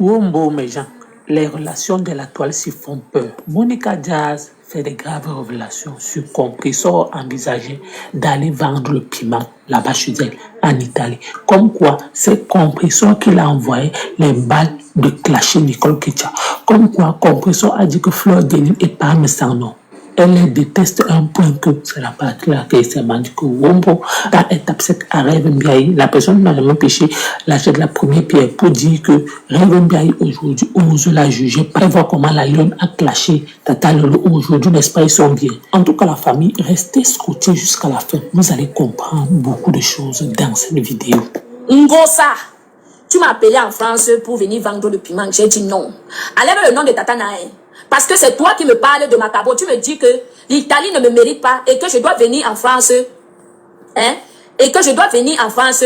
Wombo, mes gens, les relations de la toile s'y font peur. Monica Jazz fait de graves révélations sur Compressor envisageait d'aller vendre le piment là-bas chez elle, en Italie. Comme quoi, c'est Compressor qui l'a envoyé les balles de clasher Nicole Ketcha. Comme quoi, Compressor a dit que Fleur Denis est parmi sans nom. Elle les déteste un point que c'est la partie là qui s'est dit que Wombo, dans étape 7 à Rêve-Mbiaye, la personne n'a jamais péché l'âge de la première pierre pour dire que Rêve-Mbiaye aujourd'hui, ose la juger, pas voir comment la lionne a clashé Tata Lolo aujourd'hui, n'est-ce pas, ils sont bien. En tout cas, la famille, restez scotchés jusqu'à la fin. Vous allez comprendre beaucoup de choses dans cette vidéo. Ngosa, tu m'as appelé en France pour venir vendre le piment. J'ai dit non. Enlève le nom de Tata Nae. Parce que c'est toi qui me parles de Macabo. Tu me dis que l'Italie ne me mérite pas et que je dois venir en France. Hein? Et que je dois venir en France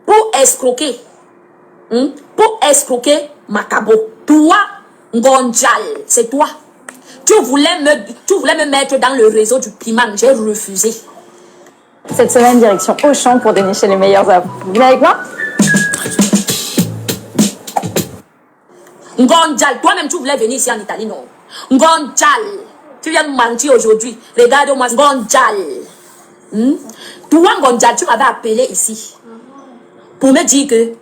pour escroquer. Pour escroquer Macabo. Toi, Ngonjal, c'est toi. Tu voulais me mettre dans le réseau du piment. J'ai refusé. Cette semaine, direction Auchan pour dénicher les meilleures offres. Vous venez avec moi? Ngonjal, toi-même tu voulais venir ici en Italie, non? Ngonjal, tu viens me mentir aujourd'hui. Regarde-moi, Ngonjal. Toi, Ngonjal, tu m'avais appelé ici pour me dire que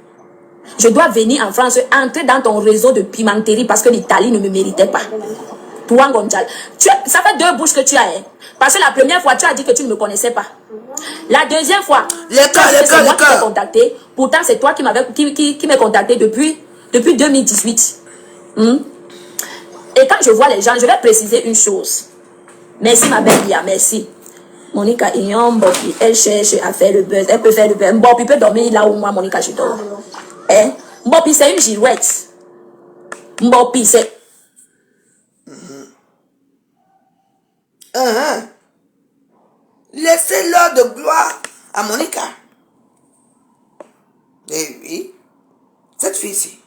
je dois venir en France, entrer dans ton réseau de pimenterie parce que l'Italie ne me méritait pas. Toi, Ngonjal, ça fait 2 bouches que tu as. Hein? Parce que la première fois, tu as dit que tu ne me connaissais pas. La deuxième fois, c'est moi qui t'ai contacté. Pourtant, c'est toi qui m'as contacté depuis 2018. Et quand je vois les gens, je vais préciser une chose. Merci ma belle Lia, merci. Monica Mbopi, elle cherche à faire le buzz. Elle peut faire le buzz. Mbopi peut dormir là où moi, Monica, je dors. Hein? Mbopi, c'est une girouette. Mbopi, c'est... Laissez l'heure de gloire à Monica. Eh oui, cette fille-ci,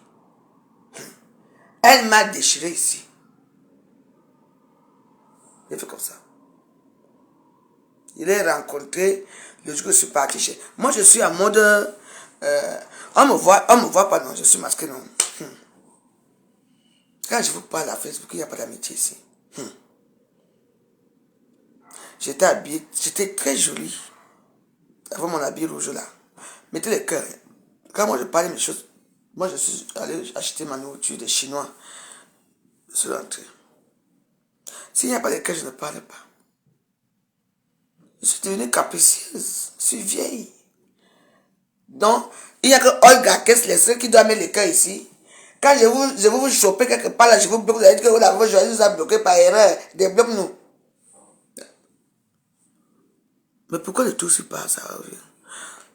elle m'a déchiré ici. J'ai fait comme ça. Il est rencontré le jour que je suis parti chez... Moi, je suis en mode... on me voit pas, non, je suis masqué, non. Quand je vous parle à Facebook, il n'y a pas d'amitié ici. J'étais habillé, j'étais très jolie. Avant mon habit rouge là. Mettez les cœurs. Quand moi je parlais mes choses, moi je suis allé acheter ma nourriture des Chinois. Je suis rentré. S'il n'y a pas de cœurs, je ne parle pas. Je suis devenue capricieuse. Je suis vieille. Donc, il n'y a que Olga Kessler qui doit mettre les cœurs ici. Quand je vais vous choper quelque part là, je vous bloque, vous allez dire que vous avez bloqué par erreur. Débloque-nous. Mais pourquoi le tout se passe ça revient?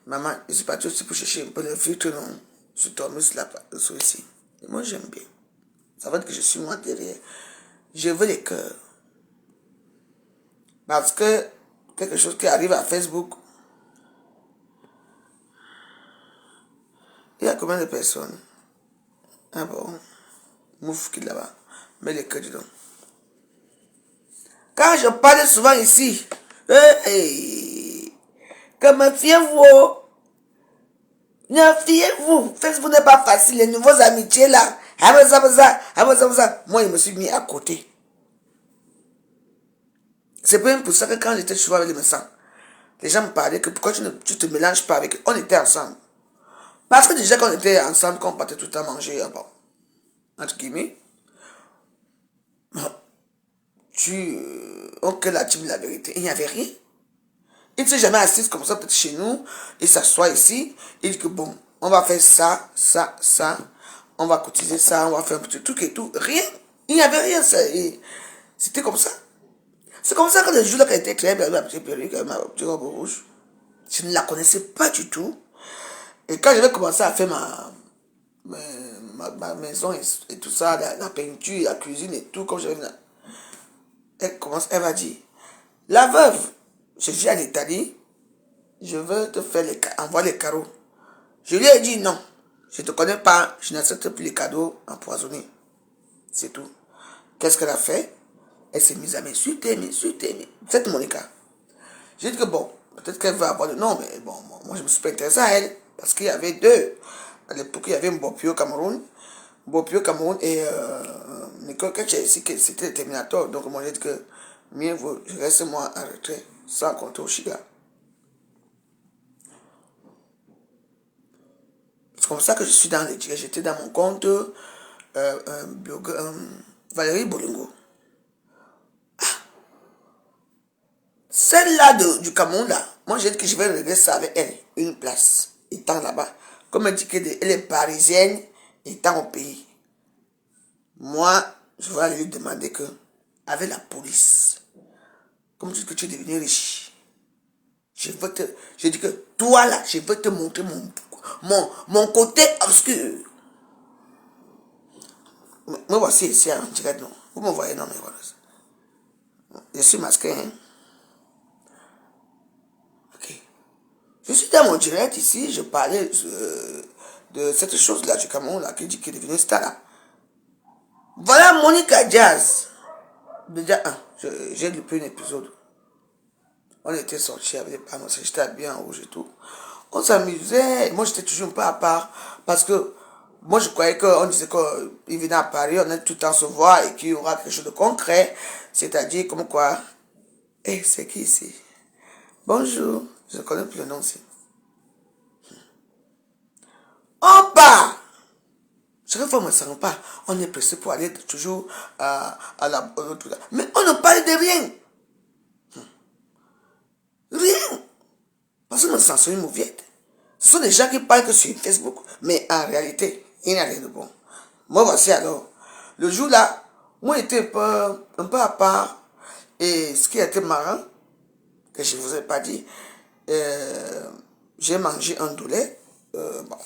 Maman, je suis parti aussi pour chercher un peu le filtre, non? Je suis tombé sur ici. Et moi, j'aime bien. Ça veut dire que je suis moi derrière. Je veux les cœurs. Parce que quelque chose qui arrive à Facebook, il y a combien de personnes? Ah bon? Mouf qui est là-bas. Mets les cœurs dedans. Quand je parle souvent ici, que méfiez-vous. Méfiez-vous. Facebook n'est pas facile. Les nouveaux amitiés là. Moi, je me suis mis à côté. C'est même pour ça que quand j'étais souvent avec les médecins, les gens me parlaient que pourquoi tu ne te mélanges pas avec eux. On était ensemble. Parce que déjà quand on était ensemble, quand on partait tout le temps manger, bon, entre guillemets, on que la vérité. Il n'y avait rien. Il ne s'est jamais assis comme ça, peut-être chez nous. Il s'assoit ici. Il dit que bon, on va faire ça, ça, ça. On va cotiser ça, on va faire un petit truc et tout. Rien. Il n'y avait rien. C'était comme ça. C'est comme ça que le jour-là qu'elle était créée, ma petite perruque, ma petite robe rouge, je ne la connaissais pas du tout. Et quand je vais commencer à faire ma maison et tout ça, la peinture, la cuisine et tout, comme je vais... Elle va dire, la veuve, je vis en Italie, je veux te faire envoyer les carreaux. Je lui ai dit non, je ne te connais pas, je n'accepte plus les cadeaux empoisonnés. C'est tout. Qu'est-ce qu'elle a fait? Elle s'est mise à m'insulter. C'est Monica. J'ai dit que bon, peut-être qu'elle veut avoir le nom, mais bon, moi je me suis pas intéressé à elle. Parce qu'il y avait deux. À l'époque, il y avait Mbopi au Cameroun. Bopio Cameroun et Nicole Ketcher ici, que c'était le Terminator. Donc moi j'ai dit que mieux vaut, je reste moi en retrait, sans compter au Chiga. C'est comme ça que je suis dans les dirigeants. J'étais dans mon compte Valérie Bolingo. Celle-là du Cameroun, là, moi j'ai dit que je vais régler ça avec elle, une place, étant là-bas. Comme elle dit qu'elle est parisienne, étant au pays. Moi, je vais aller lui demander que, avec la police, comme tu dis que tu es devenu riche, je dis que toi là, je veux te montrer mon côté obscur. Me voici ici en direct, non. Vous me voyez, non, mais voilà. Je suis masqué, hein. Ok. Je suis dans mon direct ici, je parlais de cette chose-là du Cameroun, là, qui dit qu'il est devenu star, là. Voilà Monica Jazz. Déjà, j'ai loupé un épisode. On était sortis avec les panneaux, j'étais habillé en rouge et tout. On s'amusait. Moi, j'étais toujours un peu à part. Parce que moi, je croyais qu'on disait qu'il venait à Paris, on allait tout le temps se voir et qu'il y aura quelque chose de concret. C'est-à-dire, comme quoi. Eh, c'est qui ici? Bonjour. Je ne connais plus le nom aussi. On part. Chaque fois, on ne me sent pas. On est pressé pour aller toujours à la. Mais on ne parle de rien. Rien. Parce que nous sommes une mauviette. Ce sont des gens qui parlent que sur Facebook. Mais en réalité, il n'y a rien de bon. Moi, voici alors. Le jour là, moi, j'étais un peu à part. Et ce qui a été marrant, que je ne vous ai pas dit, j'ai mangé un doulet. Bon,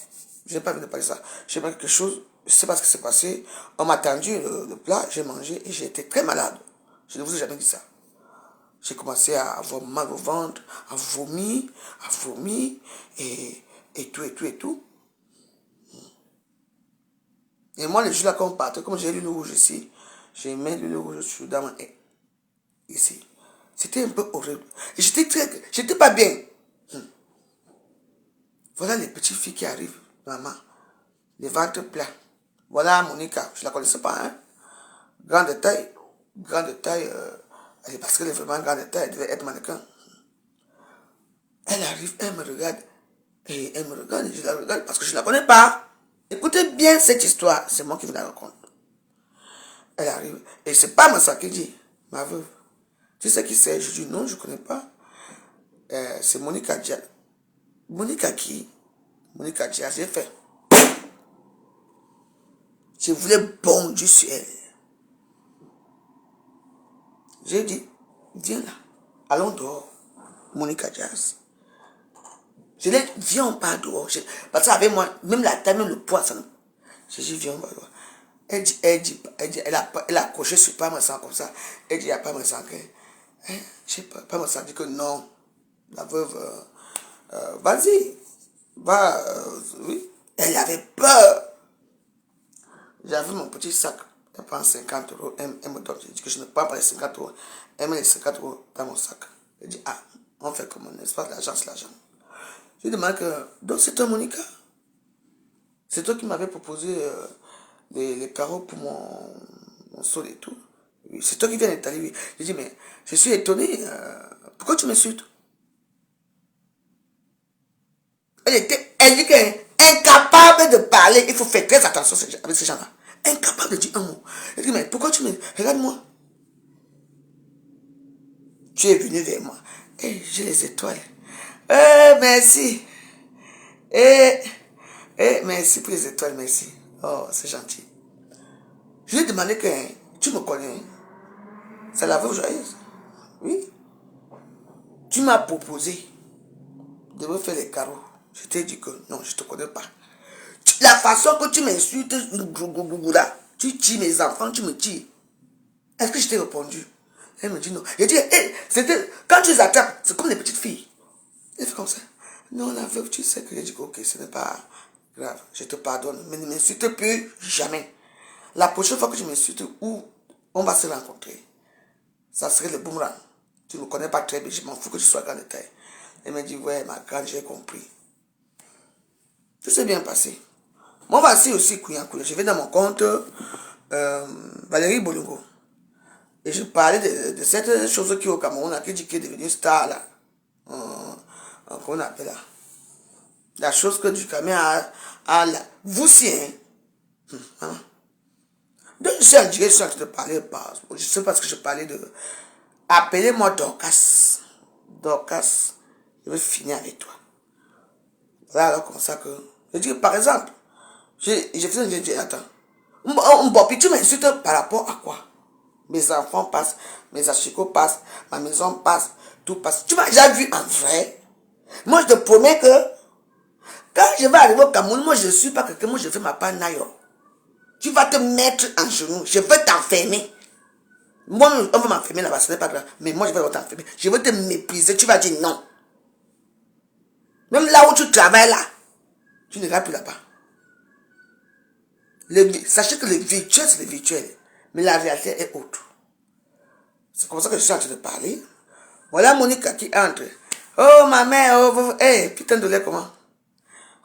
je n'ai pas envie de parler de ça. J'ai mangé quelque chose. Je ne sais pas ce qui s'est passé. On m'a tendu le plat, j'ai mangé et j'ai été très malade. Je ne vous ai jamais dit ça. J'ai commencé à avoir mal au ventre, à vomir, et tout. Et moi, le jour là, quand on partait, comme j'ai l'huile rouge ici, j'ai mis l'huile rouge dans mon nez. Ici. C'était un peu horrible. Et j'étais pas bien. Voilà les petites filles qui arrivent, maman. Les ventres pleins. Voilà Monica, je la connaissais pas, hein. Grande taille, parce qu'elle est vraiment grande taille, elle devait être mannequin. Elle arrive, elle me regarde, et elle me regarde, et je la regarde parce que je ne la connais pas. Écoutez bien cette histoire, c'est moi qui vous la raconte. Elle arrive, et c'est pas ma qui dit, ma veuve. Tu sais qui c'est? Je dis non, je ne connais pas. C'est Monica Diaz. Monica qui? Monica Diaz, j'ai fait. Je voulais bondir sur elle. J'ai dit, viens là, allons dehors. Monica Diaz. Je l'ai dit, viens, on part dehors. Parce qu'avec moi, même la taille, même le poids, ça. J'ai dit, viens, on va dehors. Elle a accroché sur pas me sang comme ça. Elle dit, il n'y a pas me sang. Je sais pas me sang dit que non. La veuve, vas-y, va, oui. Elle avait peur. J'avais mon petit sac. Elle prend 50 euros. Elle me donne. Je dis que je ne prends pas les 50 euros. Elle met les 50 euros dans mon sac. Elle dit, ah, on fait comment? N'est-ce pas? L'argent, c'est l'argent. Je lui demande que, donc c'est toi, Monica? C'est toi qui m'avais proposé les carreaux pour mon sol et tout. Oui, c'est toi qui viens d'Italie, oui. Je dis, mais je suis étonné. Pourquoi tu m'insultes? Elle dit qu'elle est incapable de parler. Il faut faire très attention avec ces gens-là. Incapable de dire un mot. Elle dit, mais pourquoi tu me... Regarde-moi. Tu es venu vers moi. Et j'ai les étoiles. Merci. Merci pour les étoiles, merci. Oh, c'est gentil. Je lui ai demandé que tu me connais. C'est la veuve joyeuse. Oui. Tu m'as proposé de me faire les carreaux. Je t'ai dit que non, je ne te connais pas. La façon que tu m'insultes, tu tues mes enfants, tu me tues. Est-ce que je t'ai répondu? Elle me dit non. Je dis, c'était, quand tu les attrapes, c'est comme des petites filles. Elle fait comme ça. Non, la veuve, tu sais que j'ai dit ok, ce n'est pas grave, je te pardonne, mais ne m'insulte plus jamais. La prochaine fois que tu m'insultes, où on va se rencontrer, ça serait le boomerang. Tu ne me connais pas très bien, je m'en fous que tu sois grande taille. Elle me dit, ouais, ma grande, j'ai compris. Tout s'est bien passé. Moi, voici aussi Kouyankou. Je vais dans mon compte Valérie Bolongo. Et je parlais de cette chose qui est au Cameroun, qui dit qu'il est devenu star là. Qu'on appelle là. La chose que du Cameroun a là. Vous si, hein. Donc, je suis en direct, je suis en train de parler. Je sais pas ce que je parlais de. Appelez-moi Dorcas. Dorcas, je vais finir avec toi. Là, alors, comme ça que. Je dis, par exemple, je dis, attends. Bon, puis tu m'insultes par rapport à quoi? Mes enfants passent, mes achicots passent, ma maison passe, tout passe. Tu m'as déjà vu en vrai? Moi, je te promets que quand je vais arriver au Cameroun, moi, je ne suis pas quelqu'un, moi, je fais ma part naïo. Tu vas te mettre en genoux, je vais t'enfermer. Moi, on va m'enfermer là-bas, ce n'est pas grave. Mais moi, je vais t'enfermer. Je vais te mépriser, tu vas dire non. Même là où tu travailles là, tu n'iras plus là-bas. Sachez que le virtuel, c'est le virtuel. Mais la réalité est autre. C'est comme ça que je suis en train de parler. Voilà Monica qui entre. Oh ma mère, oh, hey, putain de lait comment?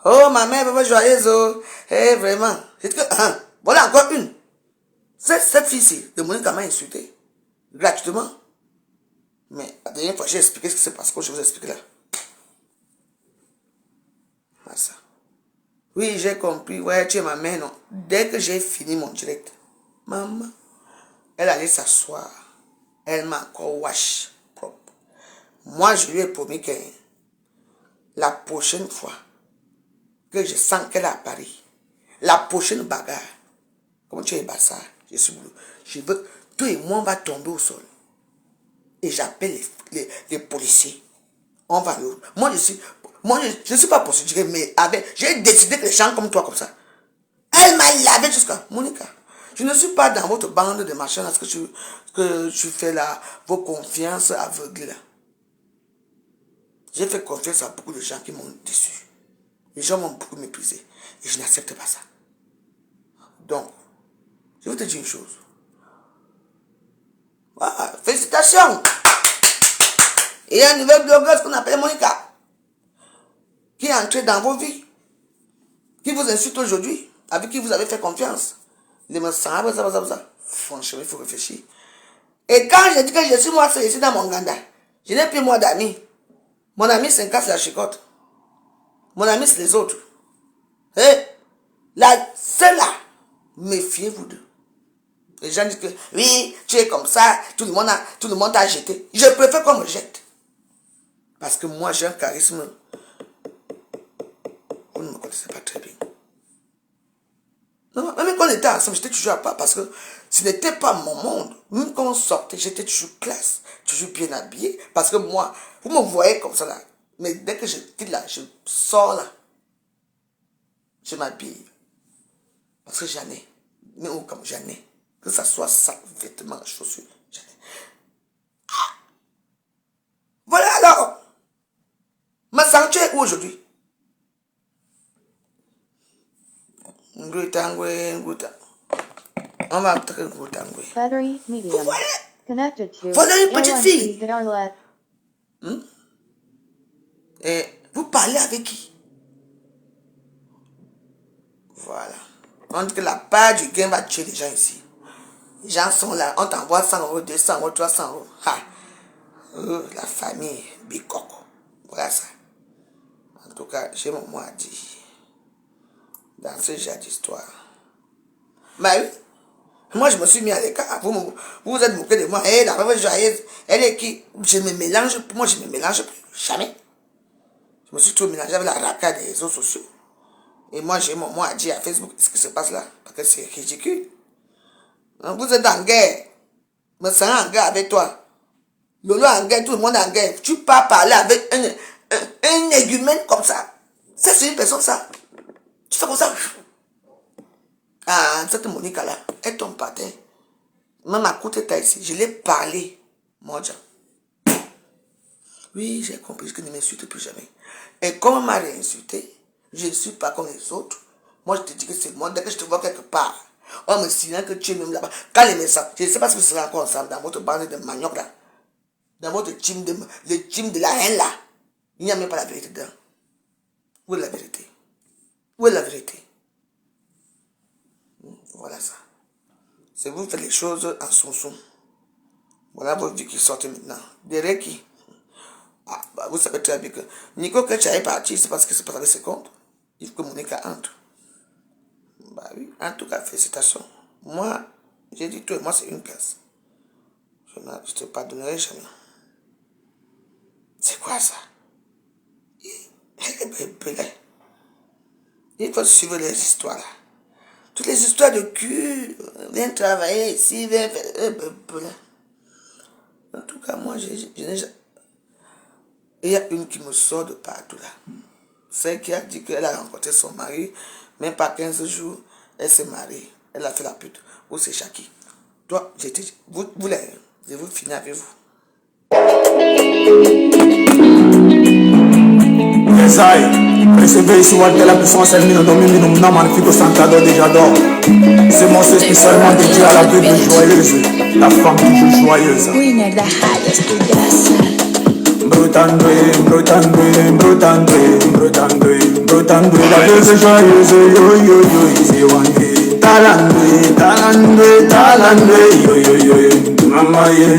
Oh ma mère, joyeuse, oh, hey, vraiment. Voilà encore une. Cette fille-ci, de Monica m'a insulté. Gratuitement. Mais la dernière fois, j'ai expliqué ce qui s'est passé, que je vous explique là. Voilà ça. Oui, j'ai compris. Ouais, tu es ma mère, non. Dès que j'ai fini mon direct, maman, elle allait s'asseoir. Elle m'a encore wash propre. Moi, je lui ai promis que la prochaine fois que je sens qu'elle est à Paris, la prochaine bagarre, comme tu es bassa, je suis boulot. Je veux, toi et moi, on va tomber au sol. Et j'appelle les policiers. On va le. Moi, je ne suis pas procéduré, mais j'ai décidé que les gens comme toi, comme ça. Elle m'a lavé jusqu'à Monica. Je ne suis pas dans votre bande de machins, ce que tu fais là, vos confiances aveugles là. J'ai fait confiance à beaucoup de gens qui m'ont déçu. Les gens m'ont beaucoup méprisé. Et je n'accepte pas ça. Donc, je vais te dire une chose. Ah, félicitations! Il y a une nouvelle blogueuse qu'on appelle Monica. Qui est entrée dans vos vies. Qui vous insulte aujourd'hui. Avec qui vous avez fait confiance. Franchement, il faut réfléchir. Et quand je dis que je suis moi seul ici dans mon ganda, je n'ai plus moi d'amis. Mon ami, c'est un casse la chicotte. Mon ami, c'est les autres. Et là, c'est là. Méfiez-vous d'eux. Les gens disent que oui, tu es comme ça, tout le monde t'a jeté. Je préfère qu'on me jette. Parce que moi, j'ai un charisme. Vous ne me connaissez pas très bien. Non, même quand on était ensemble, j'étais toujours à part parce que ce n'était pas mon monde. Même quand on sortait, j'étais toujours classe, toujours bien habillé. Parce que moi, vous me voyez comme ça là. Mais dès que je quitte là, je sors là. Je m'habille. Parce que j'en ai. Mais comme j'en ai. Que ça soit ça, vêtements, chaussures, j'en ai. Ah! Voilà alors. Ma santé est où aujourd'hui? On va entrer Battery medium. Voilà. Connected to Voilà une petite fille. Airline. Et vous parlez avec qui? Voilà. On dit que la part du gain va tuer les gens ici. Les gens sont là. On t'envoie 100 euros, 200 euros, 300 euros. Ha. La famille, Bikoko. Voilà ça. En tout cas, j'ai mon mot à dire. Dans ce genre d'histoire. Mais oui. Moi, je me suis mis à l'écart. Vous vous êtes moqué de moi. La femme joyeuse, elle est qui? Je me mélange. Moi, je me mélange plus. Jamais. Je me suis trop mélangé avec la raca des réseaux sociaux. Et moi, j'ai mon mot à dire à Facebook. Ce qui se passe là. Parce que c'est ridicule. Vous êtes en guerre. Me sens en guerre avec toi. Lolo en guerre, tout le monde en guerre. Tu pars parler avec un égumène comme ça. Ça, c'est une personne, ça. Tu fais comme ça. Ah, cette Monica là, elle tombe par terre. Même à côté de ici, je l'ai parlé. Moi, oui, j'ai compris que ne m'insulte plus jamais. Et comme on m'a réinsulté, je ne suis pas comme les autres. Moi, je te dis que c'est moi. Dès que je te vois quelque part, on me signale que tu es même là-bas. Quand les messages, je ne sais pas si vous serez encore ensemble dans votre bande de manioc là. Dans votre team de la haine là. Il n'y a même pas la vérité dedans. Où est la vérité? Où est la vérité? vous faites les choses en son. Voilà votre vie qui sort maintenant. Derrière qui? Ah, bah, vous savez très bien que Nico, quand tu es parti, c'est parce que c'est pas avec ses comptes. Il faut que Monica entre. Bah oui, en tout cas, félicitations. Moi, j'ai dit toi et moi, c'est une place. Je ne te pardonnerai jamais. C'est quoi ça? Il faut suivre les histoires là. Toutes les histoires de cul, viens travailler ici, viens faire. En tout cas, moi, je n'ai jamais. Il y a une qui me sort de partout là. Celle qui a dit qu'elle a rencontré son mari, même pas 15 jours, elle s'est mariée. Elle a fait la pute. Ou c'est Chaki. Toi, vous les, je vais finir avec vous. Recevez ici la puissance, elle mine domine, non magnifique au santado déjà d'or. C'est mon c'est spécialement dédié à la Bible joyeuse, la femme toujours joyeuse. Brotandoué, la Bible joyeuse, yo yo yo, c'est wangé. Talandoué, yo yo yo, maman yé.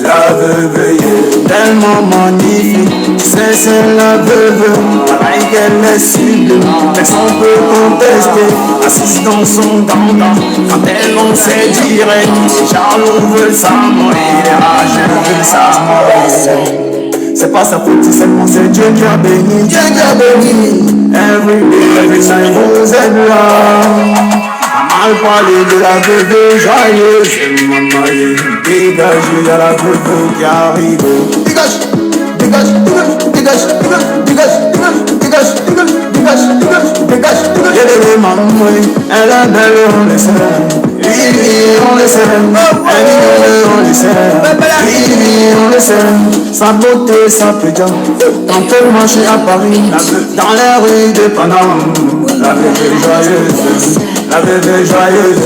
La veuve est tellement magnifique, c'est la veuve, pareil qu'elle est sublime, personne peut contester, assise dans son dandan, quand elle lance ses directs, les jaloux veulent sa mort et les rageux veulent sa mort. C'est pas sa faute, c'est seulement c'est Dieu qui a béni, every day, every night, vous êtes là. Mal parler de la veuve joyeuse, maman yé, dégagez à la veuve qui arrive. Dégage. Y'a des mamans, elle est belle, on le sait. Oui, on le sait. Elle est belle, on le sait. Oui, on le sait. Sa beauté, sa pédia. Quand elle marche à Paris, dans les rues de Paname, la veuve joyeuse. La veuve joyeuse,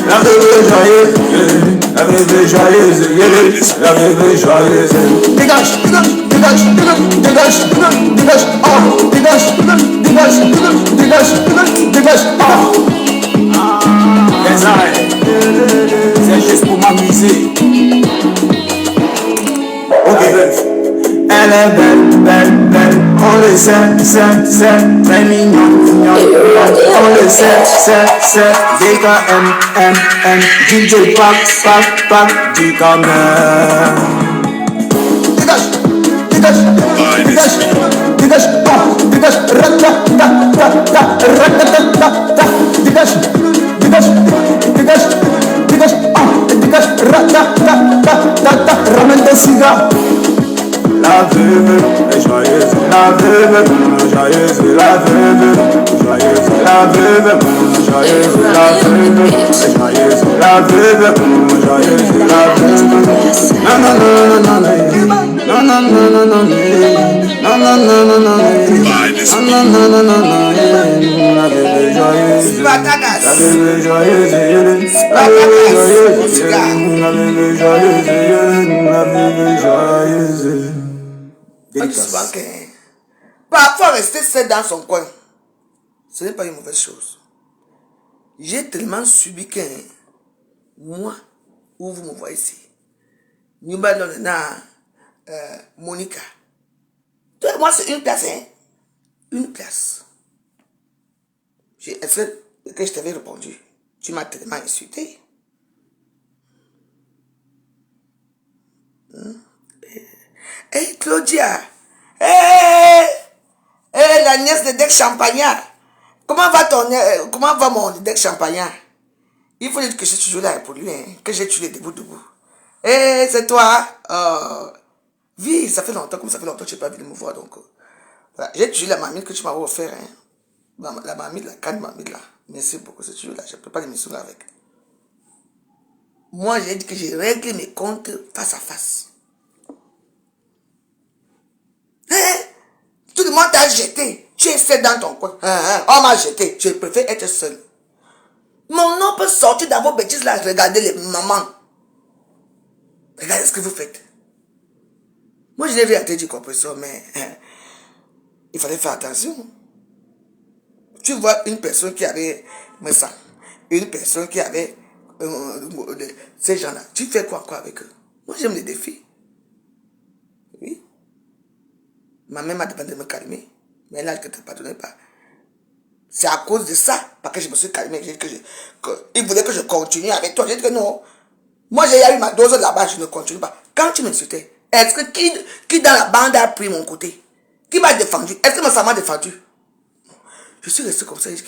la veuve joyeuse, la veuve joyeuse, la veuve joyeuse. Dégage, c'est juste pour m'amuser. Ok. Elle est belle, on le sait, très mignon, on le sait, DKM, DJ Pac, DKM. Ramène des cigares. La veuve est joyeuse, la veuve joyeuse, la veuve joyeuse, la veuve joyeuse, la veuve joyeuse, la veuve joyeuse, la veuve. Non, la veuve joyeuse, la veuve joyeuse, la veuve joyeuse. On dit souvent que parfois rester seul dans son coin, ce n'est pas une mauvaise chose. J'ai tellement subi que moi, où vous me voyez ici, Monica. Toi et moi, c'est une place, hein? Une place. Est-ce que je t'avais répondu? Tu m'as tellement insulté. Hey Claudia, la nièce de Dec Champagnard, comment va mon Dec Champagnard? Il faut dire que je suis toujours là pour lui, hein, que j'ai tué debout. C'est toi, oui, ça fait longtemps, comme ça fait longtemps que je n'ai pas vu de me voir, donc voilà. J'ai tué la mamie que tu m'as offert, hein. La mamie, la canne mamie là, merci beaucoup, c'est toujours là, je ne peux pas l'émission là avec. Moi, j'ai dit que j'ai réglé mes comptes face à face. Tout le monde t'a jeté. Tu es seul dans ton coin. On m'a jeté. Je préfère être seul. Mon nom peut sortir dans vos bêtises là. Regardez les mamans. Regardez ce que vous faites. Moi, je l'ai vu à te dire compresseur, mais il fallait faire attention. Tu vois une personne qui avait ça, une personne qui avait ces gens-là, tu fais quoi avec eux? Moi, j'aime les défis. Oui. Ma mère m'a demandé de me calmer. Mais là, elle ne te pardonnait pas. C'est à cause de ça, parce que je me suis calmé. Il voulait que je continue avec toi. J'ai dit que non. Moi, j'ai eu ma dose là-bas, je ne continue pas. Quand tu m'insultais, est-ce que qui dans la bande a pris mon côté? Qui m'a défendu? Est-ce que ça m'a défendu? Je suis resté comme ça. Il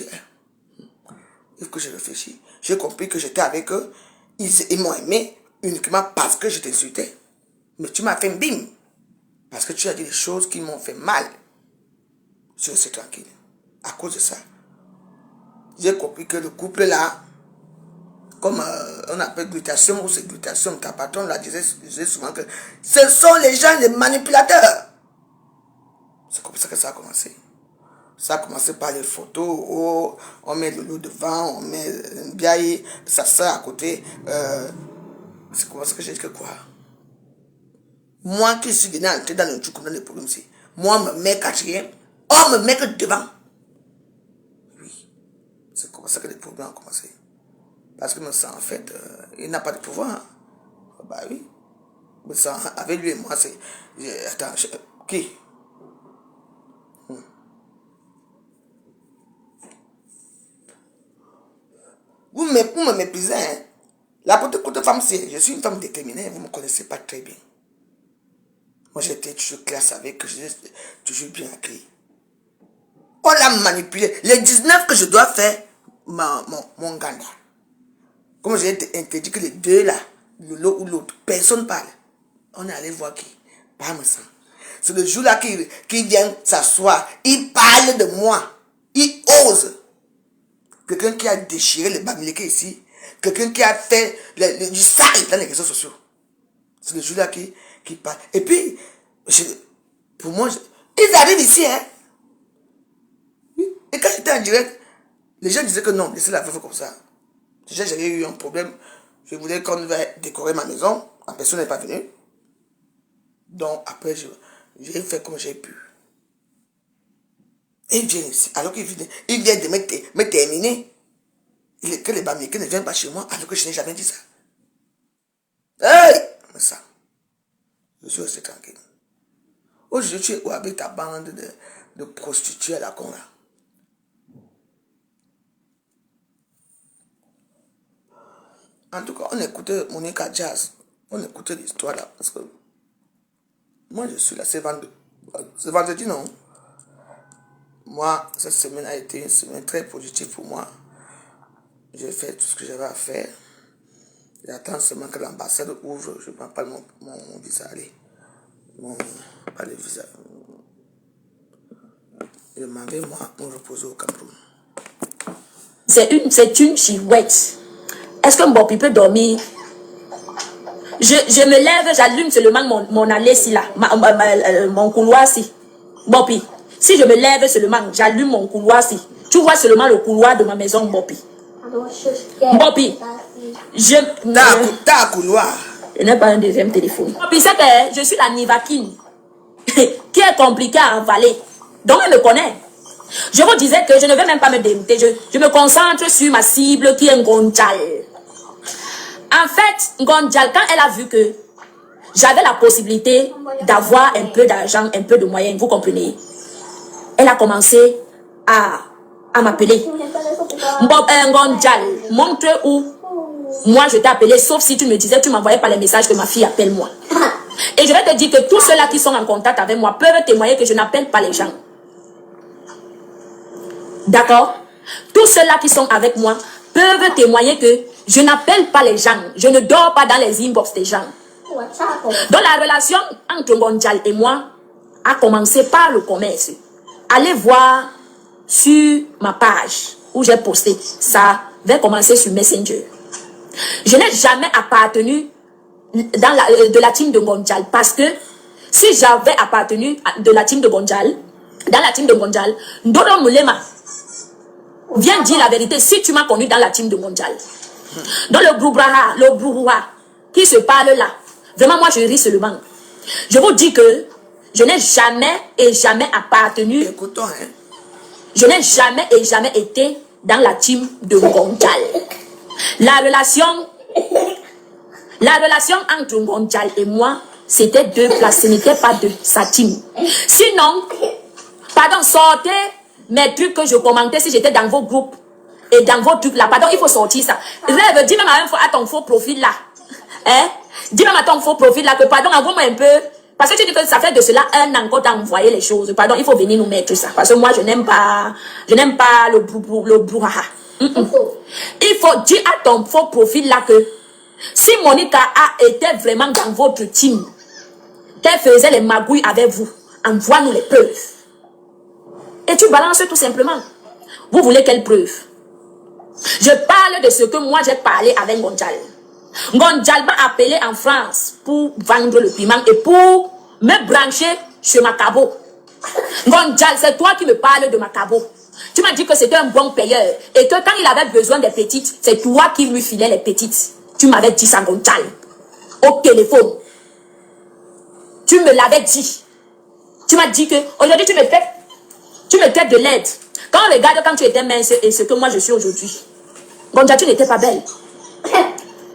faut que je réfléchisse. J'ai compris que j'étais avec eux. Ils m'ont aimé uniquement parce que je t'insultais. Mais tu m'as fait bim. Parce que tu as dit des choses qui m'ont fait mal. Je suis resté tranquille. À cause de ça. J'ai compris que le couple là, comme on appelle glutation ou c'est glutation, ta patronne là disait souvent que ce sont les gens les manipulateurs. C'est comme ça que ça a commencé. Ça a commencé par les photos, oh, on met le loup devant, on met Biaye, sa soeur à côté. C'est comme ça que j'ai dit que quoi? Moi qui suis venu entrer dans le truc, dans les problèmes ici, moi me mets quatrième, on me met que devant. Oui, c'est comme ça que les problèmes ont commencé. Parce que me sens en fait, il n'a pas de pouvoir. Hein. Bah oui. Me sens avec lui et moi, c'est. Attends, qui? Vous me méprisez, hein? La petite femme, c'est. Je suis une femme déterminée, vous ne me connaissez pas très bien. Moi, j'étais toujours classe avec, j'étais toujours bien accueilli. On l'a manipulé. Les 19 que je dois faire, mon ganda. Comme j'ai interdit que les deux là, l'un ou l'autre, personne parle. On est allé voir qui? Pas me sang. C'est le jour là qui vient s'asseoir. Il parle de moi. Il ose. Quelqu'un qui a déchiré le bamileke ici. Quelqu'un qui a fait du sale dans les réseaux sociaux. C'est le jour là qui parle. Et puis, pour moi, ils arrivent ici, hein. Oui. Et quand j'étais en direct, les gens disaient que non, laissez la veuve comme ça. Déjà, j'avais eu un problème. Je voulais qu'on va décorer ma maison. La personne n'est pas venue. Donc, après, j'ai fait comme j'ai pu. Et il vient ici. Alors qu'il vient de me terminer. Que les Bamileke ne viennent pas chez moi, alors que je n'ai jamais dit ça. Hey! Mais ça. Je suis resté tranquille. Aujourd'hui, tu es où avec ta bande de prostituées à la con là? En tout cas, on écoutait Monica Jazz. On écoutait l'histoire là. Parce que moi, je suis là. C'est vendredi, non? Moi, cette semaine a été une semaine très positive pour moi. J'ai fait tout ce que j'avais à faire. J'attends seulement que l'ambassade ouvre. Je ne prends pas mon visa. Allez. Pas le visa. Je m'en vais, moi, me reposer au Cameroun. C'est une chouette. Est-ce que Mbopi peut dormir? Je me lève, j'allume seulement mon allée-ci là, mon couloir-ci. Mbopi, si je me lève seulement, j'allume mon couloir-ci. Tu vois seulement le couloir de ma maison, Mbopi. Mbopi, T'as un couloir. Je n'ai pas un deuxième téléphone. Mbopi, c'est que je suis la Nivakine, qui est compliquée à avaler. Donc elle me connaît. Je vous disais que je ne vais même pas me dérouter. Je me concentre sur ma cible qui est Ngonjal. En fait, Ngonjal, quand elle a vu que j'avais la possibilité d'avoir un peu d'argent, un peu de moyens, vous comprenez, elle a commencé à m'appeler. Ngonjal, montre où moi je t'ai appelé, sauf si tu me disais, tu m'envoyais pas les messages que ma fille appelle moi. Et je vais te dire que tous ceux-là qui sont en contact avec moi peuvent témoigner que je n'appelle pas les gens. D'accord? Tous ceux-là qui sont avec moi peuvent témoigner que je n'appelle pas les gens. Je ne dors pas dans les inbox des gens. Donc la relation entre Ngonjal et moi a commencé par le commerce. Allez voir sur ma page où j'ai posté. Ça va commencer sur Messenger. Je n'ai jamais appartenu de la team de Ngonjal parce que si j'avais appartenu de la team de Ngonjal, dans la team de Ngonjal, Ndoro Moulema, viens dire la vérité si tu m'as connu dans la team de Ngonjal. Dans le brouhaha qui se parle là, vraiment moi je ris seulement. Je vous dis que je n'ai jamais appartenu. Écoutons, hein. Je n'ai jamais été dans la team de Ngonjal. La relation entre Ngonjal et moi, c'était 2 places, ce n'était pas 2, sa team. Sinon, pardon, sortez mes trucs que je commentais si j'étais dans vos groupes et dans vos trucs là. Pardon, il faut sortir ça. Rêve, dis même à ton faux profil là. Hein? Dis même à ton faux profil là que, pardon, envoie-moi un peu. Parce que tu dis que ça fait de cela 1 an qu'on t'a envoyé les choses. Pardon, il faut venir nous mettre ça. Parce que moi, je n'aime pas le brouhaha. Il faut dire à ton faux profil là que si Monica a été vraiment dans votre team, qu'elle faisait les magouilles avec vous, envoie-nous les preuves. Et tu balances tout simplement. Vous voulez quelle preuve? Je parle de ce que moi j'ai parlé avec Ngonjal. Ngonjal m'a appelé en France pour vendre le piment et pour me brancher chez Macabo. Ngonjal, c'est toi qui me parles de Macabo. Tu m'as dit que c'était un bon payeur et que quand il avait besoin des petites, c'est toi qui lui filais les petites. Tu m'avais dit ça, Ngonjal, au téléphone. Tu me l'avais dit. Tu m'as dit que aujourd'hui tu me traites de l'aide. Quand on regarde quand tu étais mince et ce que moi je suis aujourd'hui, Ngonjal, tu n'étais pas belle.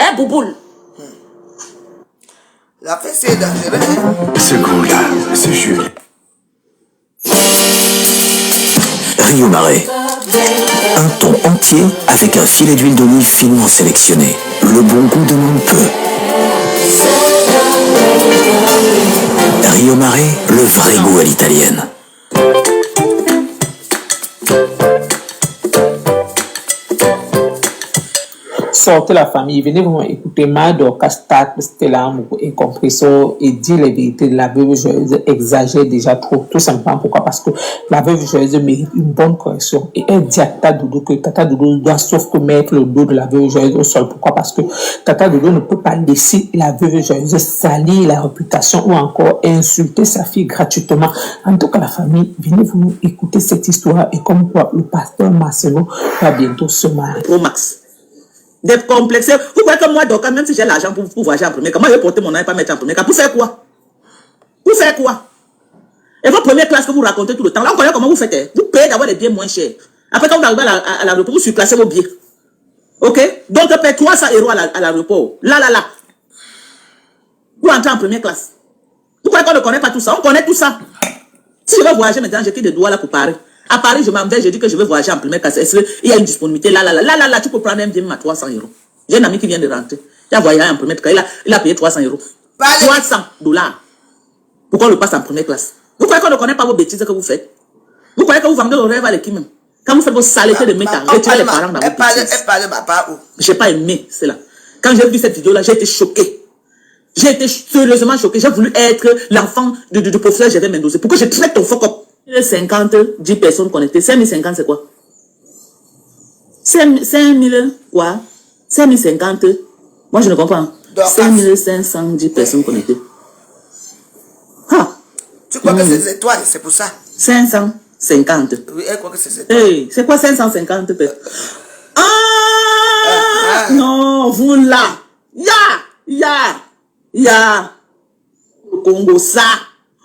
Hein, Bouboule? La fête, c'est dangereux. Ce goût-là, ce jus. Rio Marais. Un thon entier avec un filet d'huile d'olive finement sélectionné. Le bon goût demande peu. Rio Marais, le vrai goût à l'italienne. Sortez la famille, venez vraiment écouter Mado Castat, Stella, et Compresso et dire les vérités de la veuve joyeuse exagère déjà trop, tout simplement. Pourquoi? Parce que la veuve joyeuse mérite une bonne correction et elle dit à Tata Doudou que Tata Doudou doit sauf que mettre le dos de la veuve joyeuse au sol. Pourquoi? Parce que Tata Doudou ne peut pas laisser la veuve joyeuse salir la réputation ou encore insulter sa fille gratuitement. En tout cas, la famille, venez vous écouter cette histoire et comme quoi le pasteur Marcelo va bientôt se marier. Pro Max. D'être complexé. Vous croyez que moi, donc, même si j'ai l'argent pour voyager en premier, comment je vais porter mon nom et pas mettre en premier? Pour faire quoi? Pour faire quoi? Et votre première classe que vous racontez tout le temps, là, on connaît comment vous faites. Vous payez d'avoir des billets moins chers. Après, quand vous arrivez à l'aéroport, vous surclassez vos billets. Ok? Donc, paye 300 € à l'aéroport. Là. Vous entrez en première classe. Vous croyez qu'on ne connaît pas tout ça? On connaît tout ça. Si je veux voyager maintenant, j'ai pris des doigts là pour Paris. À Paris, je m'en vais, je dis que je vais voyager en première classe. Est-ce qu'il y a une disponibilité? Là, tu peux prendre un billet à 300 €. J'ai un ami qui vient de rentrer. Il a voyagé en première classe. Il a payé 300 €. 300 $. Pourquoi on le passe en première classe? Vous croyez qu'on ne connaît pas vos bêtises que vous faites? Vous croyez que vous vendez le rêve à l'équipe même? Quand vous faites vos saletés de mettre à retirer les parents dans vos bêtises. Elle parle de ma part où? Je n'ai pas aimé cela. Quand j'ai vu cette vidéo-là, j'ai été choqué. J'ai été sérieusement choqué. J'ai voulu être l'enfant du professeur Gervais Mendoza. Pourquoi je traite ton fuck up? 50, 10 personnes connectées. 5050, c'est quoi? 5000 quoi? 5050. Moi, je ne comprends. 5510 personnes connectées. Ah. Tu crois que c'est des étoiles, c'est pour ça? 550. Oui, elle croit que c'est des étoiles. Hey, c'est quoi 550 personnes? Ah! Non, vous là. Ya. Congo, ça.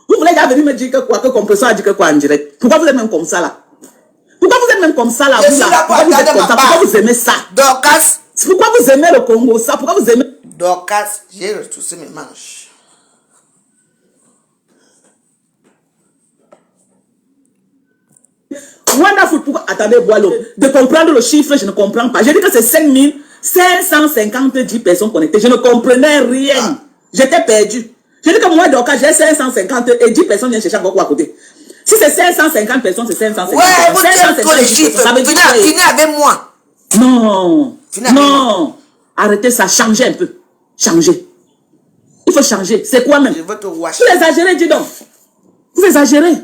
Vous voulez déjà venir me dire que quoi, que Compresso a dit que quoi en direct? Pourquoi vous êtes même comme ça là? Pourquoi vous êtes même comme ça là? Je suis là pour pourquoi vous êtes attendre comme ça? ma part. Pourquoi vous aimez ça? Dorcas. Pourquoi vous aimez le Congo ça? Pourquoi vous aimez? Dorcas, j'ai retroussé mes manches. Wonderful, pourquoi? Attendez, voilà. De comprendre le chiffre, je ne comprends pas. J'ai dit que c'est 5550 personnes connectées. Je ne comprenais rien. J'étais perdu. J'ai dit que moi, donc, j'ai 550 et 10 personnes viennent chercher encore à côté. Si c'est 550 personnes, c'est 550. Ouais, vous tirez tous les chiffres. Ça veut dire quoi? Venez avec moi. Non. Venez avec moi. Arrêtez ça, changez un peu. Changez. Il faut changer. C'est quoi même? Je veux te wash. Vous exagérez, dis donc. Vous exagérez.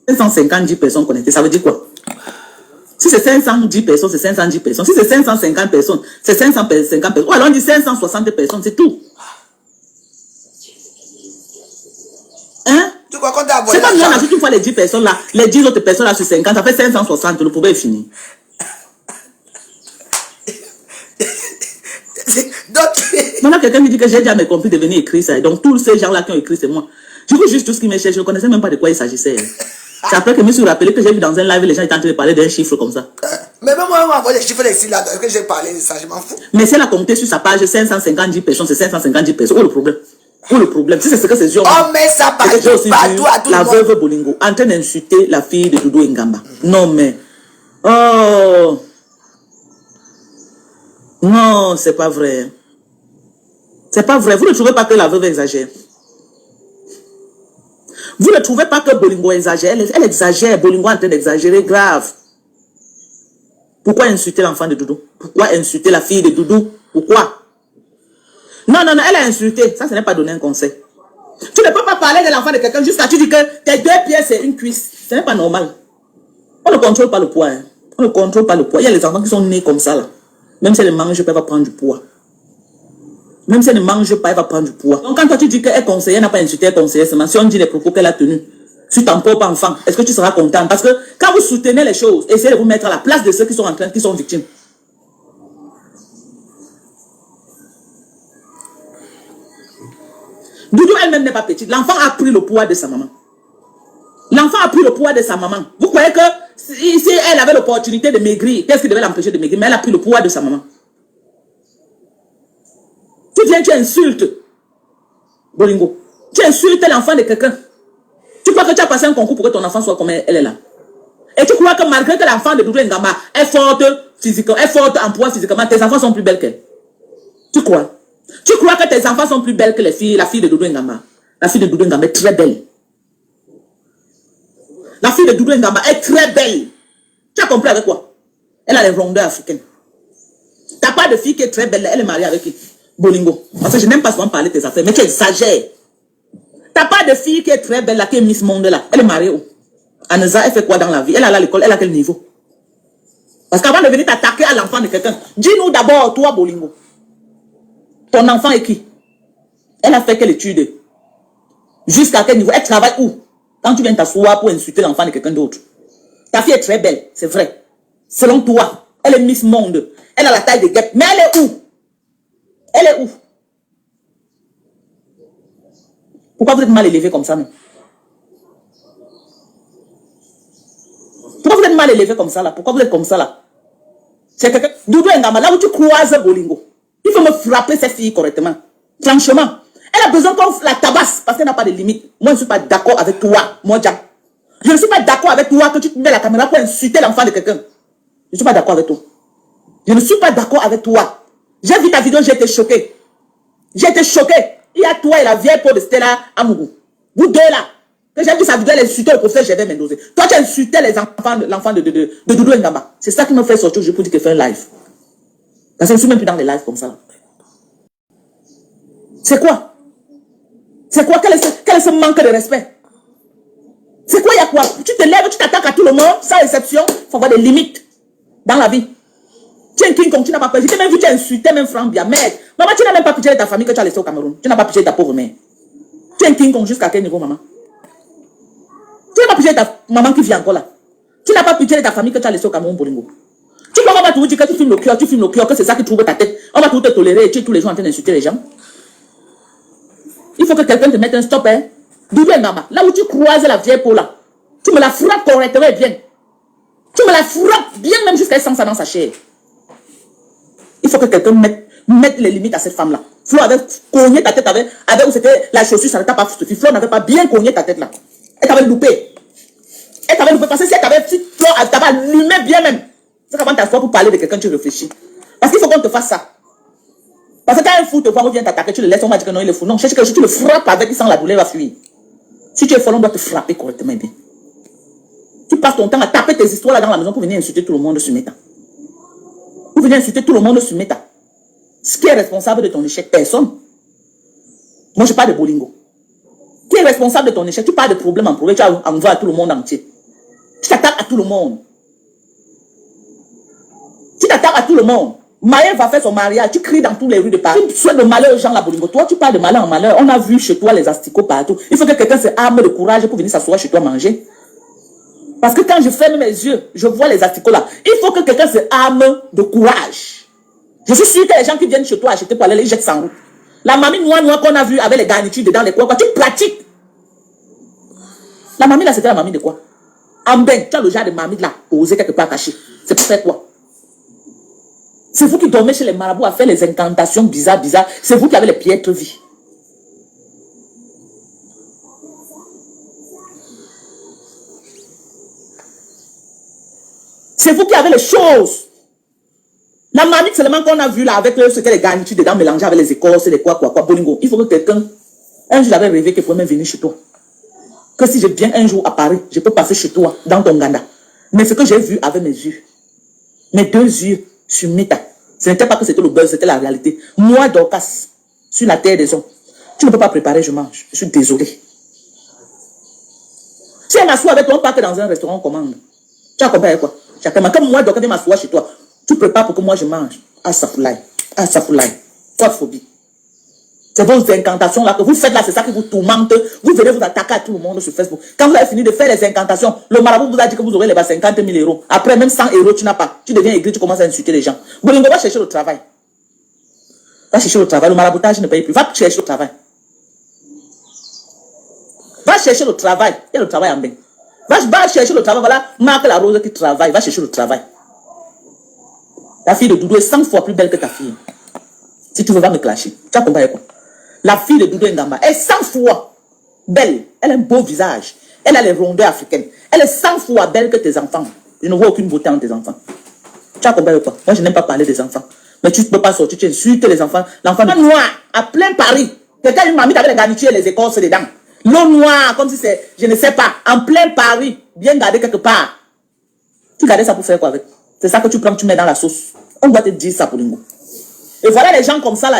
550 personnes connectées, ça veut dire quoi? Si c'est 510 personnes, c'est 510 personnes. Si c'est 550 personnes, c'est 550 personnes. Ou alors on dit 560 personnes, c'est tout. Hein? Tu crois qu'on t'a envoyé C'est pas bien, on l'argent? ajoute une fois les 10 personnes là, les 10 autres personnes là sur 50, ça fait 560, le problème est fini. Maintenant, quelqu'un me dit que j'ai jamais compris de venir écrire ça. Donc, tous ces gens-là qui ont écrit, c'est moi. Je veux juste tout ce qui me cherche. Je ne connaissais même pas de quoi il s'agissait. C'est après que je me suis rappelé que j'ai vu dans un live, les gens étaient en train de parler d'un chiffre comme ça. Mais même moi, on voit les chiffres ici, là, que j'ai parlé de ça, je m'en fous. Mais si elle a compté sur sa page 550 personnes, c'est 550 personnes. Où est le problème? Où est le problème? Si c'est ce que ces gens... On met ça partout, partout, à tout le monde. La veuve Bolingo, en train d'insulter la fille de Doudou Ngamba. Non, mais... Oh... Non, c'est pas vrai. C'est pas vrai. Vous ne trouvez pas que la veuve exagère? Vous ne trouvez pas que Bolingo exagère? Elle exagère. Bolingo est en train d'exagérer grave. Pourquoi insulter l'enfant de Doudou? Pourquoi insulter la fille de Doudou? Pourquoi? Non, non, non, elle a insulté. Ça, ce n'est pas donner un conseil. Tu ne peux pas parler de l'enfant de quelqu'un jusqu'à tu dis que tes 2 pieds, c'est une cuisse. Ce n'est pas normal. On ne contrôle pas le poids. Hein. On ne contrôle pas le poids. Il y a les enfants qui sont nés comme ça, là. Même si elle ne mange pas, elle va prendre du poids. Même si elle ne mange pas, elle va prendre du poids. Donc, quand toi, tu dis qu'elle conseille, elle n'a pas insulté, elle conseille seulement. Si on dit les propos qu'elle a tenus sur ton propre enfant, est-ce que tu seras content? Parce que quand vous soutenez les choses, essayez de vous mettre à la place de ceux qui sont victimes. Doudou elle-même n'est pas petite. L'enfant a pris le poids de sa maman. L'enfant a pris le poids de sa maman. Vous croyez que si elle avait l'opportunité de maigrir, qu'est-ce qui devait l'empêcher de maigrir? Mais elle a pris le poids de sa maman. Tu viens, tu insultes Bolingo. Tu insultes l'enfant de quelqu'un. Tu crois que tu as passé un concours pour que ton enfant soit comme elle est là. Et tu crois que malgré que l'enfant de Doudou Ngamba est forte physiquement, est forte en poids physiquement, tes enfants sont plus belles qu'elle. Tu crois? Tu crois que tes enfants sont plus belles que la fille de Doudou Ngamba? La fille de Doudou Ngamba est très belle. La fille de Doudou Ngamba est très belle. Tu as compris avec quoi? Elle a les rondeurs africaines. T'as pas de fille qui est très belle, elle est mariée avec qui? Bolingo. Parce que je n'aime pas souvent parler de tes affaires, mais tu exagères. T'as pas de fille qui est très belle, là, qui est Miss Monde là. Elle est mariée où? Aneza, elle fait quoi dans la vie? Elle est à l'école, elle a quel niveau? Parce qu'avant de venir t'attaquer à l'enfant de quelqu'un, dis-nous d'abord, toi, Bolingo. Ton enfant est qui? Elle a fait quelle étude? Jusqu'à quel niveau? Elle travaille où? Quand tu viens t'asseoir pour insulter l'enfant de quelqu'un d'autre. Ta fille est très belle, c'est vrai. Selon toi, elle est Miss Monde. Elle a la taille de guêpe. Mais elle est où? Elle est où? Pourquoi vous êtes mal élevé comme ça, non? Pourquoi vous êtes mal élevé comme ça, là? Pourquoi vous êtes comme ça, là? C'est quelqu'un... Doudou Ngamba, là où tu croises Bolingo, il faut me frapper cette fille correctement. Franchement. Elle a besoin qu'on la tabasse parce qu'elle n'a pas de limite. Moi, je ne suis pas d'accord avec toi, moi, Jam. Je ne suis pas d'accord avec toi que tu te mets la caméra pour insulter l'enfant de quelqu'un. Je ne suis pas d'accord avec toi. Je ne suis pas d'accord avec toi. J'ai vu ta vidéo, j'ai été choqué. J'ai été choqué. Il y a toi et la vieille peau de Stella Amougou. Vous deux là. Que j'ai vu sa vidéo, elle insultait le professeur Gervais Mendoza. Toi, tu as insulté l'enfant de Doudou Ngamba. C'est ça qui me fait sortir aujourd'hui pour dire qu'elle fait un live. Parce que je ne suis même plus dans les lives comme ça. C'est quoi? C'est quoi? Quel est ce manque de respect? C'est quoi, il y a quoi? Tu te lèves, tu t'attaques à tout le monde, sans exception. Il faut avoir des limites dans la vie. Tu es un King Kong, tu n'as pas peur. Je t'ai même vu, tu as insulté même Franck Bia. Merde. Maman, tu n'as même pas pitié de ta famille que tu as laissé au Cameroun. Tu n'as pas pitié de ta pauvre mère. Tu es un King Kong jusqu'à quel niveau, maman? Tu n'as pas pitié de ta maman qui vit encore là. Tu n'as pas pitié de ta famille que tu as laissé au Cameroun, Bolingo. Tu crois qu'on va te dire que tu filmes le cœur, que c'est ça qui trouve ta tête. On va tout te tolérer et tu es tous les jours en train d'insulter les gens. Il faut que quelqu'un te mette un stop, hein. Doudou Ngamba, là où tu croises la vieille peau là, tu me la frappes correctement et bien. Tu me la frappes bien même jusqu'à ce que ça dans sa chair. Il faut que quelqu'un mette les limites à cette femme-là. Flo avait cogné ta tête avec où c'était la chaussure, ça ne t'a pas suffit. Flo n'avait pas bien cogné ta tête là. Elle t'avait loupé. Elle t'avait loupé parce que si elle t'avait allumé bien même. C'est qu'avant t'asseoir pour parler de quelqu'un, tu réfléchis. Parce qu'il faut qu'on te fasse ça. Parce que quand un fou te voit, on vient t'attaquer, tu le laisses, on va dire que non, il est fou. Non, cherche que si tu le frappes avec, il sent la douleur, il va fuir. Si tu es folle, on doit te frapper correctement et bien. Tu passes ton temps à taper tes histoires là dans la maison pour venir insulter tout le monde sur Meta. Pour venir insulter tout le monde sur Meta. Ce qui est responsable de ton échec, personne. Moi, je parle de Bolingo. Qui est responsable de ton échec? Tu parles de problème en problème, tu envoies à tout le monde entier. Tu t'attaques à tout le monde. Tu t'attaques à tout le monde. Maël va faire son mariage, tu cries dans tous les rues de Paris. Tu souhaites le malheur aux gens, la Bolingo. Toi, tu parles de malheur en malheur. On a vu chez toi les asticots partout. Il faut que quelqu'un se arme de courage pour venir s'asseoir chez toi manger. Parce que quand je ferme mes yeux, je vois les asticots là. Il faut que quelqu'un se arme de courage. Je suis sûr que les gens qui viennent chez toi acheter pour aller les jeter sans route. La mamie noire qu'on a vue avec les garnitures dedans les coins, tu pratiques. La mamie là, c'était la mamie de quoi? En bain, tu as le genre de mamie là, posé quelque part caché. C'est pour faire quoi? C'est vous qui dormez chez les marabouts à faire les incantations bizarres. C'est vous qui avez les piètres vies. C'est vous qui avez les choses. La manique seulement qu'on a vu là avec ce que les garnitures dedans mélangées avec les écorces, les quoi, bolingo. Il faut que quelqu'un, un jour j'avais rêvé qu'il pouvait même venir chez toi. Que si je viens un jour à Paris, je peux passer chez toi, dans ton Ganda. Mais ce que j'ai vu avec mes yeux, mes 2 yeux sur Mita, ce n'était pas que c'était le buzz, c'était la réalité. Moi, Dorcas, sur la terre des hommes, tu ne peux pas préparer, je mange. Je suis désolé. Si elle m'assoit avec toi, on part que dans un restaurant, on commande. Tu as compris quoi? Chacun, comme moi, Dorcas, viens m'asseoir chez toi. Tu prépares pour que moi je mange. Ah, Safoulaï. Pas de phobie. C'est vos incantations là que vous faites là, c'est ça qui vous tourmente. Vous venez vous attaquer à tout le monde sur Facebook. Quand vous avez fini de faire les incantations, le marabout vous a dit que vous aurez les 50 000 euros. Après, même 100 euros, tu n'as pas. Tu deviens aigri, tu commences à insulter les gens. Bolingo, va chercher le travail. Va chercher le travail. Le maraboutage ne paye plus. Va chercher le travail. Va chercher le travail. Il y a le travail en bain. Va chercher le travail. Voilà, Marc la Rose qui travaille. Va chercher le travail. La fille de Doudou est 100 fois plus belle que ta fille. Si tu veux, va me clasher. Tu as compris quoi? La fille de Doudou Ngamba est 100 fois belle. Elle a un beau visage. Elle a les rondeurs africaines. Elle est 100 fois belle que tes enfants. Je ne vois aucune beauté en tes enfants. Tu as compris quoi? Moi, je n'aime pas parler des enfants. Mais tu ne peux pas sortir, tu insultes les enfants. L'enfant noir, à plein Paris. Quelqu'un, une mamie avec les garnitures et les écorces dedans. L'eau noire, comme si c'est, je ne sais pas, en plein Paris, bien gardé quelque part. Tu gardais ça pour faire quoi avec? C'est ça que tu prends, tu mets dans la sauce. On doit te dire ça pour nous. Et voilà les gens comme ça là,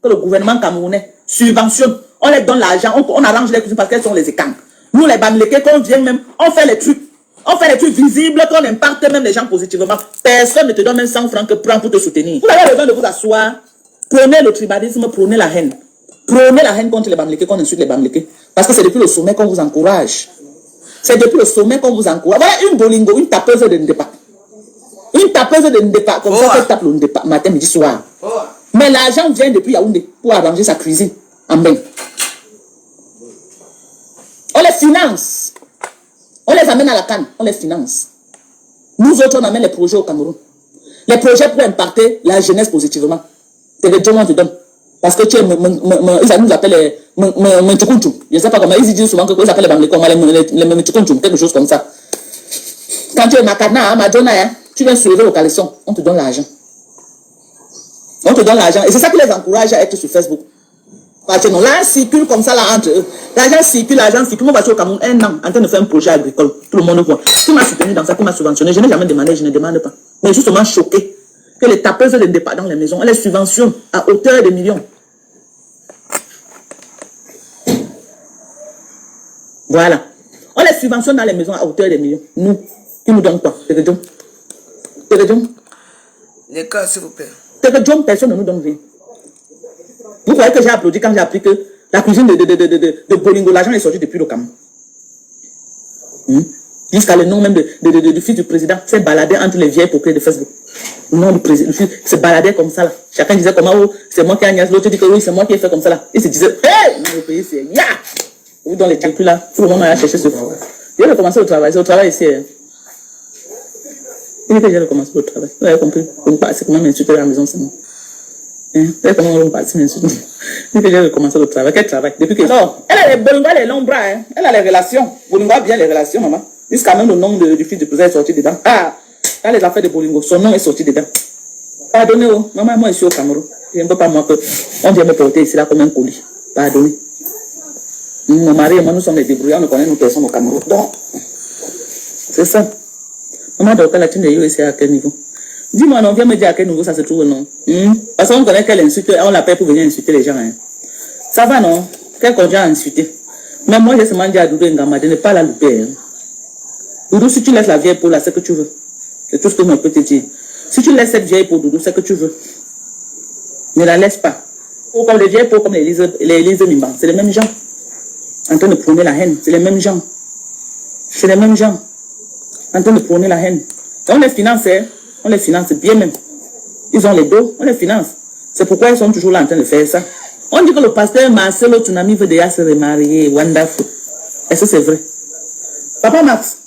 que le gouvernement camerounais subventionne. On les donne l'argent, on arrange les cuisines parce qu'elles sont les écans. Nous les bamlékés, quand on vient même, on fait les trucs. On fait les trucs visibles, qu'on impacte même les gens positivement. Personne ne te donne même 100 francs que prend pour te soutenir. Vous avez besoin de vous asseoir. Prenez le tribalisme, prenez la haine. Prenez la haine contre les bamlékés, qu'on insulte les bamlékés. Parce que c'est depuis le sommet qu'on vous encourage. C'est depuis le sommet qu'on vous encourage. Voilà une bolingo, une tapeuse de Ndepa. Une tapeuse de Ndepa, comme ça, elle tape le Ndepa, matin, midi, soir. Mais l'argent vient depuis Yaoundé pour arranger sa cuisine en bain. On les finance. On les amène à la canne, on les finance. Nous autres, on amène les projets au Cameroun. Les projets pour impacter la jeunesse positivement. C'est le job qu'on te donne. Parce que tu es, ils nous appellent les Mentukunchu. Je ne sais pas comment, ils disent souvent qu'ils appellent les Bamlékons, les Mentukunchu, quelque chose comme ça. Quand tu es Makana, Madonna, tu viens soulever le caleçon, on te donne l'argent. On te donne l'argent. Et c'est ça qui les encourage à être sur Facebook. Parce que non, là, circule comme ça, là, entre eux. L'argent circule. Moi, je suis au Cameroun 1 an en train de faire un projet agricole. Tout le monde voit. Qui m'a soutenu dans ça, qui m'a subventionné. Je n'ai jamais demandé, je ne demande pas. Mais justement choqué que les tapeuses de départ dans les maisons, on les subventionne à hauteur de millions. Voilà. On les subventionne dans les maisons à hauteur de millions. Nous, qui nous donnent quoi? Les cas, s'il vous plaît. Personne ne nous donne rien. Vous croyez que j'ai applaudi quand j'ai appris que la cuisine de Bolingo, l'argent est sorti depuis le Cameroun. Jusqu'à le nom même du fils du président s'est baladé entre les vieilles paupières de Facebook. Le nom du président, le fils se baladait comme ça là. Chacun disait comment, oh, c'est moi qui ai agnassé, l'autre dit que oui, c'est moi qui ai fait comme ça là. Il se disait, hey, le pays c'est ya. Vous dans les calculs là, tout le monde a cherché ce fou. Il a recommencé le travail, c'est au travail ici. Il dit que j'ai recommencé le travail. Vous avez compris? C'est comment m'insulter à la maison, c'est moi. C'est comment on va m'insulter. Il dit que j'ai recommencé le travail. Quel travail? Depuis que. Alors, elle a les Bolingo, les longs bras, hein. Elle a les relations. Bolingo a bien les relations, maman. Jusqu'à même le nom du fils du président est sorti dedans. Ah, dans les affaires de Bolingo, son nom est sorti dedans. Pardonnez, oh. Maman, moi, je suis au Cameroun. Je ne peux pas, moi, que on vient me porter ici là comme un colis. Pardonnez. Mon mari et moi, nous sommes les débrouillards, nous connaissons nos personnes au Cameroun. Donc, c'est ça. Maman, donc, la thune de ici à quel niveau? Dis-moi, non, viens me dire à quel niveau ça se trouve, non? Parce qu'on connaît qu'elle insulte, on l'appelle pour venir insulter les gens. Hein. Ça va, non? Quel conduit à insulter? Mais moi, j'ai seulement dit à Doudou Ngama de ne pas la louper. Hein. Doudou, si tu laisses la vieille peau là, c'est que tu veux. C'est tout ce que je peux te dire. Si tu laisses cette vieille peau, Doudou, c'est que tu veux. Ne la laisse pas. Ou comme les vieilles peaux, comme les Élise Mimba, c'est les mêmes gens. En train de prôner la haine, c'est les mêmes gens. C'est les mêmes gens. En train de prôner la haine. Et on les finance, hein. On les finance bien même. Ils ont les dos, on les finance. C'est pourquoi ils sont toujours là en train de faire ça. On dit que le pasteur Marcelo Tunami veut déjà se remarier. Wonderful. Est-ce que c'est vrai? Papa Max,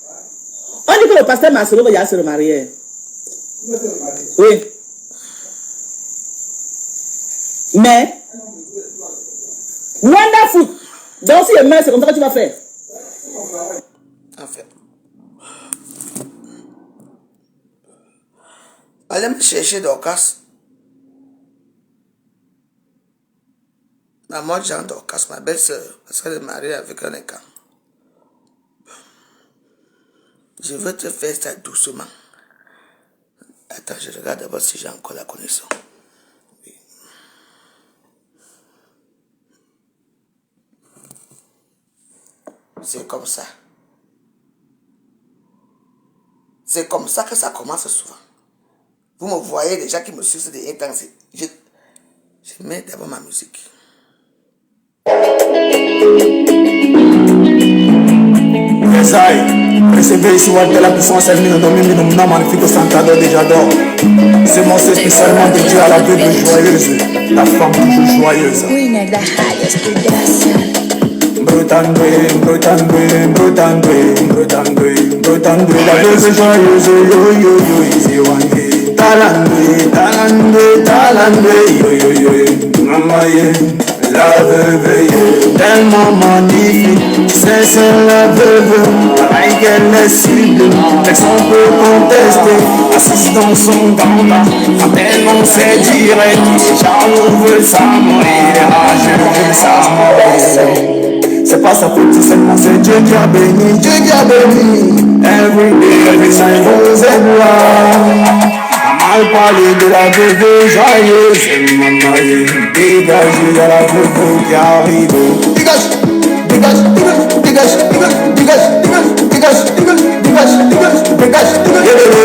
on dit que le pasteur Marcelo veut déjà se remarier. Oui. Mais, wonderful. Donc, si demain, c'est comme ça que tu vas faire. En fait. Allez me chercher Dorcas. Maman Jean Dorcas, ma belle-sœur, parce qu'elle est mariée avec un écart. Je veux te faire ça doucement. Attends, je regarde d'abord si j'ai encore la connexion. Oui. C'est comme ça. C'est comme ça que ça commence souvent. Vous me voyez, les gens qui me suivent, c'est des intenses. Je mets d'abord ma musique. Recevoir ici de la puissance, elle nous nomine, magnifique Santado déjà d'or. C'est mon spécialement dédié à la veuve joyeuse, la femme toujours joyeuse. Brotandoué, la veuve joyeuse, yo yo yo, c'est wangé. Talandoué, yo yo yo, maman yeah. La veuve, tellement magnifique, c'est la veuve, avec elle est sublime, personne peut contester, assise dans son ganda, quand elle non c'est direct, j'en veut sa mourir, je veux sa mourir. C'est pas sa faute, seulement c'est Dieu qui a béni, every day, every time, vous êtes là. Mal parler de la veuve joyeuse, maman, dégagez à la veuve qui arrive. Dégage.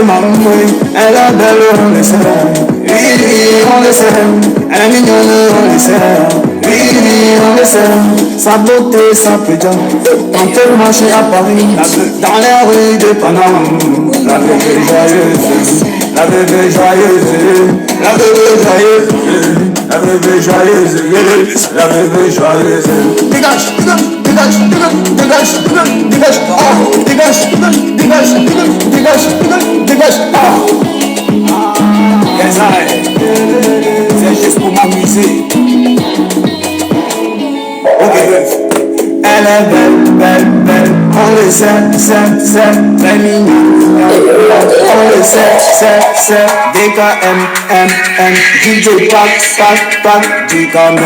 Maman, elle a belle, on le sait. Oui, on le sait. Elle est mignonne, on le sait. Oui, on le sait. Sa beauté, sa pédale. Quand elle marche à Paris, dans les rues de Paname, la veuve joyeuse. La veuve joyeuse, la veuve joyeuse, la veuve joyeuse, la veuve joyeuse. Dégage, c'est juste pour m'amuser. Ok, elle est belle, on le sait, très mignon. On le sait, DKM, DJ Pac, DKM.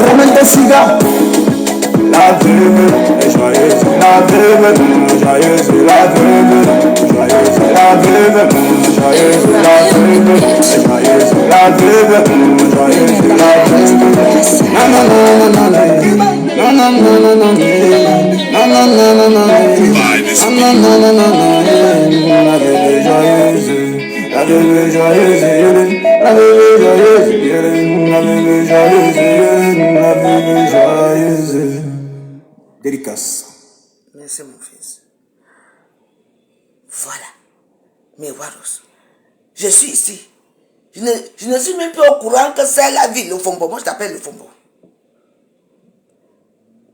Ramène tes cigares. La veuve est joyeuse, la veuve joyeuse, la veuve joyeuse, la veuve joyeuse, la veuve joyeuse, la veuve joyeuse, la veuve. Non, la veuve joyeuse, la veuve joyeuse, la veuve joyeuse. Dédicace. Merci mon fils. Voilà. Mais Waros, je suis ici. Je ne suis même plus au courant que c'est la ville, le Fombo. Moi, je t'appelle le Fombo.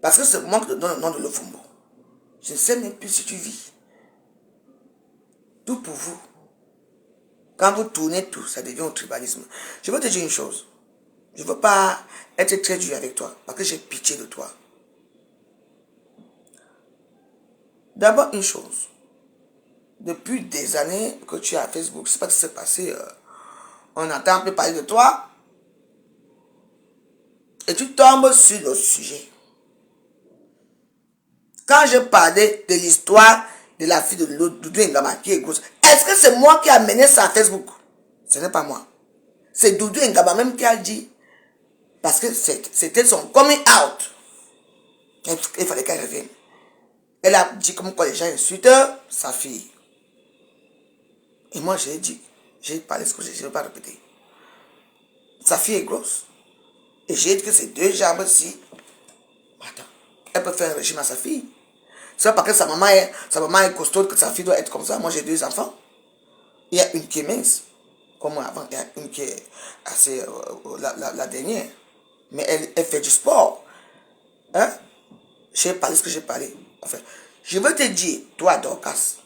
Parce que c'est moi qui te donne le nom de le Fombo. Je ne sais même plus si tu vis. Tout pour vous. Quand vous tournez tout, ça devient un tribalisme. Je veux te dire une chose. Je ne veux pas être très dur avec toi, parce que j'ai pitié de toi. D'abord, une chose. Depuis des années que tu es à Facebook, je ne sais pas ce qui s'est passé. On entend un peu parler de toi. Et tu tombes sur le sujet. Quand je parlais de l'histoire de la fille de Doudou Ngama qui est grosse, est-ce que c'est moi qui ai amené ça à Facebook? Ce n'est pas moi. C'est Doudou Ngama même qui a dit. Parce que c'était son coming out. Il fallait qu'elle revienne. Elle a dit comme quoi les gens insultent sa fille. Et moi j'ai dit, j'ai parlé ce que je ne vais pas répéter. Sa fille est grosse. Et j'ai dit que ces deux jambes-ci, attends, elle peut faire un régime à sa fille. C'est pas parce que sa maman est costaud que sa fille doit être comme ça. Moi j'ai deux enfants. Il y a une qui est mince. comme avant, il y a une qui est assez, la dernière, mais elle fait du sport. Hein? J'ai parlé ce que j'ai parlé. Enfin, je veux te dire, toi, Dorcas,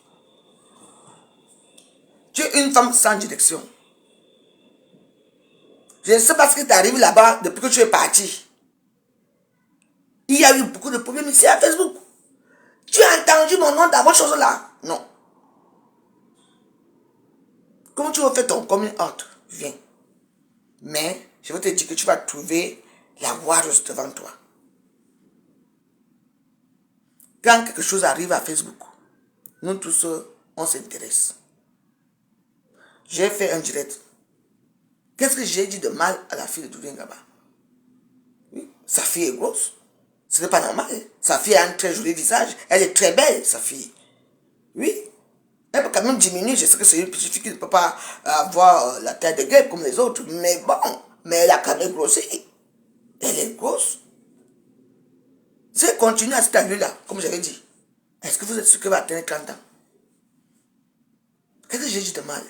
tu es une femme sans direction. Je ne sais pas ce qui t'arrive là-bas depuis que tu es parti. Il y a eu beaucoup de problèmes ici à Facebook. Tu as entendu mon nom dans vos choses là? Non. Comment tu vas faire ton coming out? Viens. Mais je veux te dire que tu vas trouver la voie juste devant toi. Quand quelque chose arrive à Facebook, nous tous, on s'intéresse. J'ai fait un direct. Qu'est-ce que j'ai dit de mal à la fille de Doudou Ngaba? Oui, sa fille est grosse. Ce n'est pas normal. Sa fille a un très joli visage. Elle est très belle, sa fille. Oui. Elle peut quand même diminuer. Je sais que c'est une petite fille qui ne peut pas avoir la taille de guêpe comme les autres. Mais bon, mais elle a quand même grossi. Elle est grosse. Si elle continue à cette allure-là, comme j'avais dit, est-ce que vous êtes sûr qu'elle va atteindre 30 ans? Qu'est-ce que j'ai dit de mal?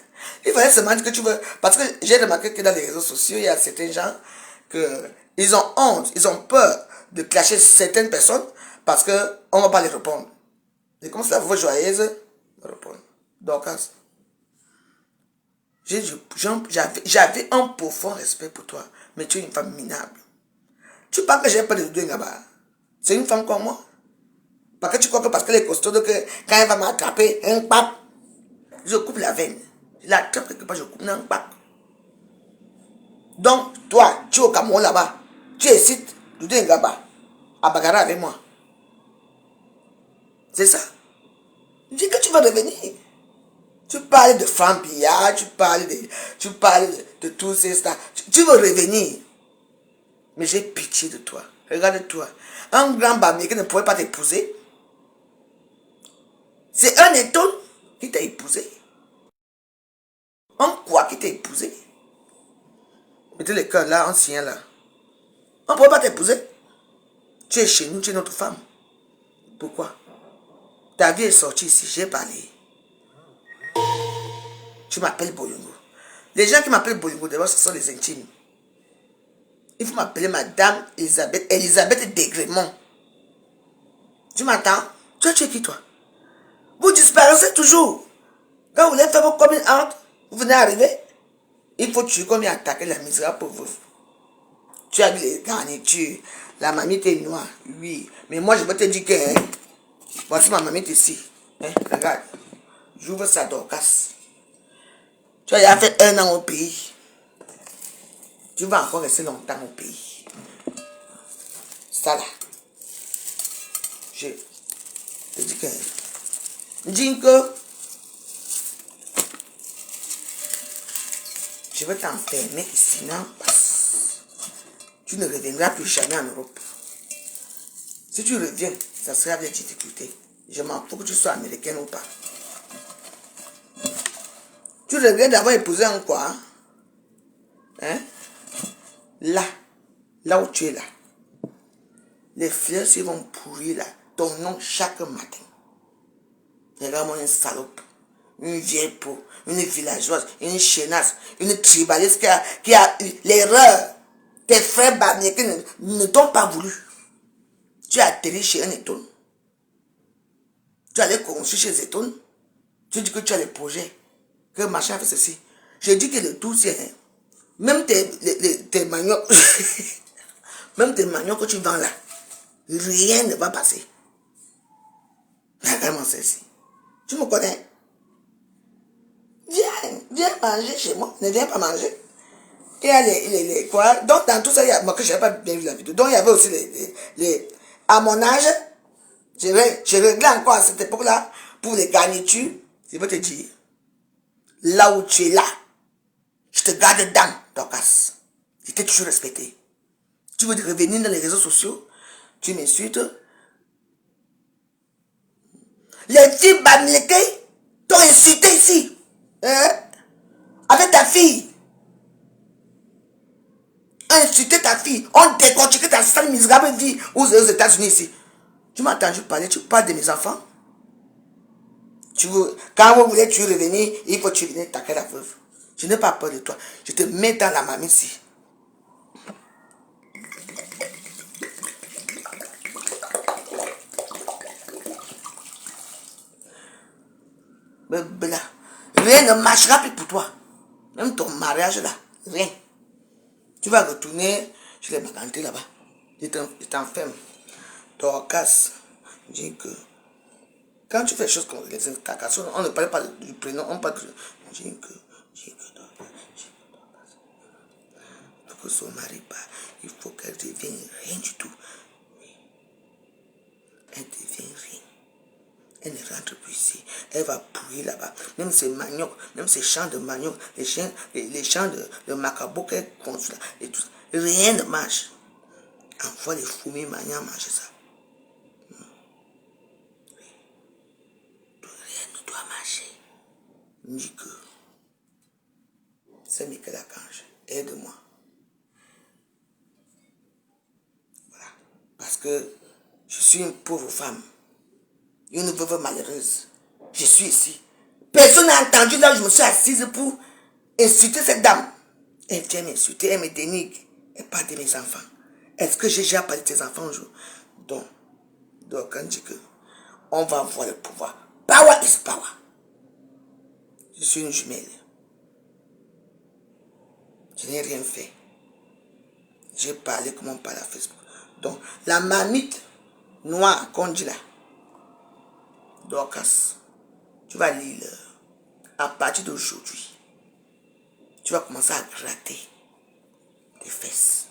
Il fallait seulement dire que tu veux... Parce que j'ai remarqué que dans les réseaux sociaux, il y a certains gens ils ont honte, ils ont peur de clasher certaines personnes parce qu'on ne va pas les répondre. Et comme cela, vous joyeuse, me répondre. Donc, j'avais un profond respect pour toi, mais tu es une femme minable. Tu parles que j'ai pas de Doudou Ngaba. C'est une femme comme moi. Parce que tu crois que parce qu'elle est costaud, que quand elle va m'attraper, un pape, je coupe la veine. Je l'attrape quelque part, je coupe un pape. Donc, toi, tu es au Cameroun là-bas. Tu hésites, Doudou Ngaba, à bagarrer avec moi. C'est ça. Dis que tu vas revenir. Tu parles de Frambilla, tu parles de tous ces stars. Tu veux revenir. Mais j'ai pitié de toi. Regarde-toi. Un grand bamier qui ne pourrait pas t'épouser. C'est un éton qui t'a épousé. Un quoi qui t'a épousé. Mettez le cœur là, ancien là. On ne pourrait pas t'épouser. Tu es chez nous, tu es notre femme. Pourquoi? Ta vie est sortie ici, j'ai parlé. Tu m'appelles Boyongo. Les gens qui m'appellent Boyongo, d'abord, ce sont les intimes. Il faut m'appeler Madame Elisabeth Degremont. Tu m'entends? Tu es qui toi? Vous disparaissez toujours. Quand vous voulez faire vos coming out, vous venez arriver. Il faut tuer comme il a attaqué la misère pour vous. Tu as vu les garnitures. La mamie est noire. Oui. Mais moi je veux te dire que voici ma mamie ici. Regarde. J'ouvre sa Dorcas. Tu as déjà fait 1 an au pays. Tu vas encore rester longtemps au pays. Ça là. Je te dis que... Dis que... Je vais t'enfermer ici, non? Tu ne reviendras plus jamais en Europe. Si tu reviens, ça sera avec difficulté. Je m'en fous que tu sois américaine ou pas. Tu regrettes d'avoir épousé un quoi? Hein? Là où tu es là. Les fleurs s'ils vont pourrir là. Ton nom chaque matin. Regarde-moi une salope. Une vieille peau. Une villageoise. Une chenasse. Une tribaliste qui a eu l'erreur. Tes frères Bamiékés ne t'ont pas voulu. Tu as atterri chez un éton. Tu allais construire chez Éton. Tu dis que tu as les projets. Que machin fait ceci. Je dis que le tout c'est... Même tes maniocs... même tes maniocs que tu vends là. Rien ne va passer. Regarde-moi ceci. Tu me connais? Viens manger chez moi. Ne viens pas manger. Il y a les quoi. Donc dans tout ça, il y a... Moi que je n'avais pas bien vu la vidéo. Donc il y avait aussi les à mon âge, je réglais encore à cette époque-là, pour les garnitures, je vais te dire, là où tu es là, je te garde dedans, Dorcas. Je t'ai toujours respecté. Tu veux revenir dans les réseaux sociaux, tu m'insultes. Les filles Bamiékés t'ont insulté ici. Hein? Avec ta fille. Insulter ta fille. On décortiquait ta sale misérable vie aux États-Unis ici. Tu m'as entendu parler, tu parles de mes enfants. Quand vous voulez tu revenir, il faut que tu viennes taquer la veuve. Je n'ai pas peur de toi. Je te mets dans la marmite ici. Là. Rien ne marchera plus pour toi. Même ton mariage là, rien. Tu vas retourner chez les Magantés là-bas. Je t'enferme. Dorcas, dis que quand tu fais des choses comme les incantations, on ne parle pas du prénom, on parle de. Dis que Dorcas. Il faut que son mari part. Il faut qu'elle devienne rien du tout. Elle devient rien. Elle ne rentre plus ici. Elle va pourrir là-bas. Même ses maniocs, même ses champs de manioc, les champs de macabo qu'elle construit là, et tout ça. Rien ne marche. Envoie les fourmis maniants manger ça. Rien ne doit marcher. Dis que c'est Michael Archange. Aide-moi. Voilà. Parce que je suis une pauvre femme. Une veuve malheureuse. Je suis ici. Personne n'a entendu là où je me suis assise pour insulter cette dame. Elle vient m'insulter, elle me dénigre. Elle parle de mes enfants. Est-ce que j'ai déjà parlé de tes enfants un jour? Donc on dit que on va voir le pouvoir. Power is power. Je suis une jumelle. Je n'ai rien fait. J'ai parlé comme on parle à Facebook. Donc, la marmite noire qu'on dit là, Dorcas, tu vas lire à partir d'aujourd'hui. Tu vas commencer à gratter tes fesses.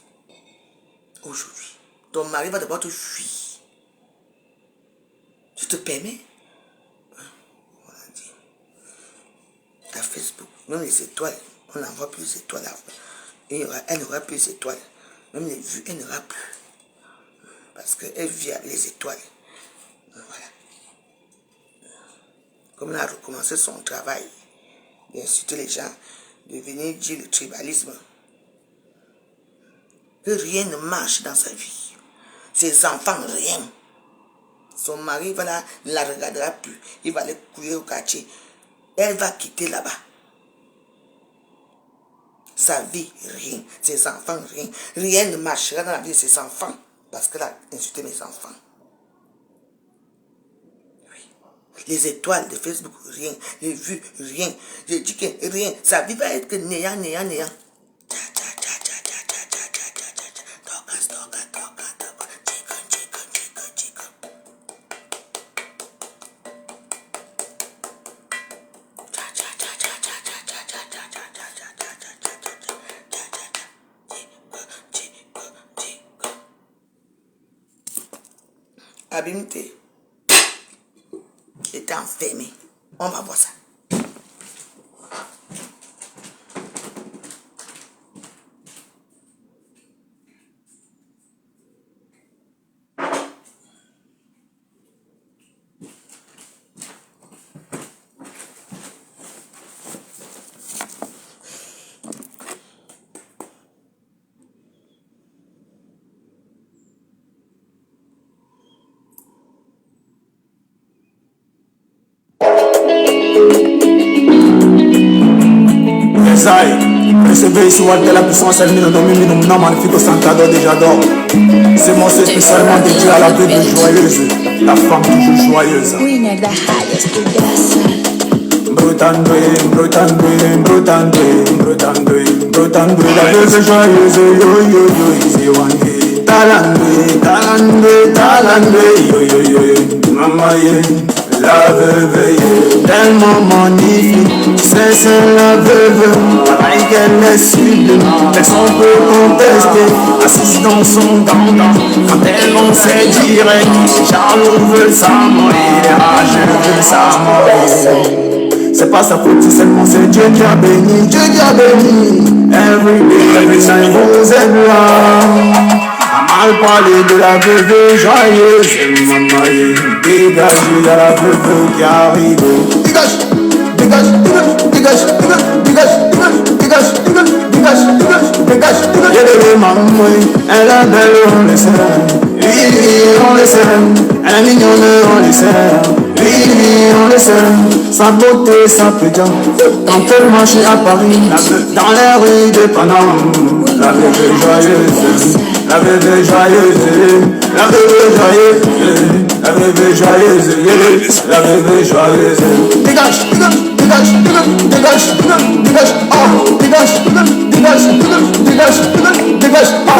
Aujourd'hui. Ton mari va d'abord te fuir. Tu te permets? Voilà, dit. À Facebook, même les étoiles, on n'envoie plus les étoiles. Elle n'aura plus les étoiles. Même les vues, elle n'aura plus. Parce qu'elle vit avec les étoiles. Voilà. Comme elle a recommencé son travail, d'insulter les gens, de venir dire le tribalisme, que rien ne marche dans sa vie. Ses enfants, rien. Son mari ne la regardera plus. Il va aller courir au quartier. Elle va quitter là-bas. Sa vie, rien. Ses enfants, rien. Rien ne marchera dans la vie de ses enfants. Parce qu'elle a insulté mes enfants. Oui. Les étoiles de Facebook, rien. Les vues, rien. Je dis que rien. Sa vie va être que néant, néant, néant. Abimité était enfermé. On va voir ça. Recevez ici de la puissance, elle mine domine, non magnifique au Santado déjà d'or. C'est mon c'est spécialement dédié à la veuve joyeuse, la femme toujours joyeuse. Brutandoué, la veuve joyeuse, yo yo yo, c'est wangé. Talandoué, yo yo yo, maman yeah. La veuve est tellement magnifique, c'est la veuve, pareil qu'elle est sublime, personne peut contester, assise dans son dandan, quand elle lance direct, Charles veut sa mort et les rageux veulent sa mort. C'est pas sa faute, seulement c'est Dieu qui a béni, every time vous êtes là. Mal parler de la veuve joyeuse, maman, dégage, il y a la veuve qui arrive. Dégage. J'ai des mamans, elle est belle, on le sait. Oui, on le sait. Elle est mignonne, on le sait. Oui, fille, on le sait, sa beauté, sa pédiant. Quand elle marche à Paris, dans les rues de Paname, la bébé joyeuse, la bébé joyeuse, la bébé joyeuse, la bébé joyeuse, la bébé joyeuse. Dégage, dégage, dégage, dégage, dégage, oh, dégage, dégage, dégage, dégage, oh.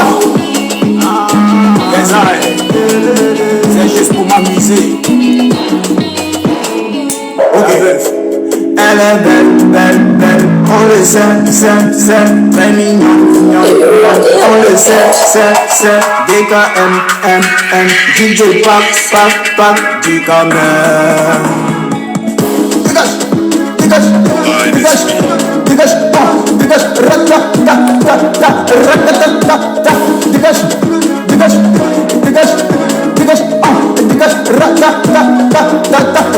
C'est juste pour m'amuser. Ok. Elle est belle, belle, belle. On le sait, très mignon. On le sait, DKM, DJ Pac, du Camer. Dégage, dégage, dégage, dégage, dégage, dégage, dégage, dégage,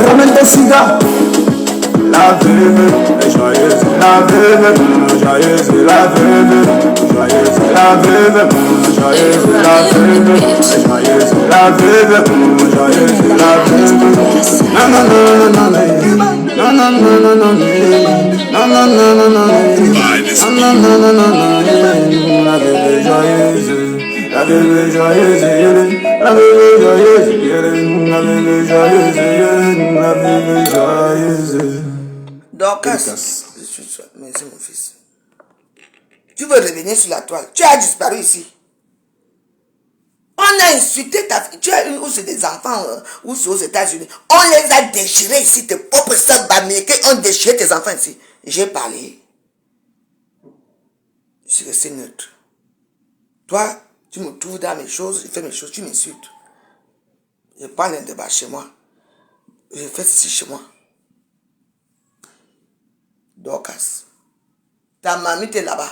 ramène ton cigare. La veuve est joyeuse, la veuve joyeuse, la veuve joyeuse, la veuve joyeuse, la veuve joyeuse, la veuve joyeuse, la veuve. Non non non non non non non non non non non non, la veuve joyeuse. La bébé joyeuse, la bébé joyeuse, la bébé joyeuse, la bébé joyeuse. Dorcas, je suis sûr, mais c'est mon fils. Tu veux revenir sur la toile. Tu as disparu ici. On a insulté ta fille. Tu as eu où c'est des enfants, ou c'est aux États-Unis. On les a déchirés ici. Tes propres sœurs américaines ont déchiré tes enfants ici. J'ai parlé. Je suis resté neutre. Toi, tu me trouves dans mes choses, je fais mes choses, tu m'insultes. Je prends un débat chez moi. Je fais ceci chez moi. Dorcas, ta mamie est là-bas.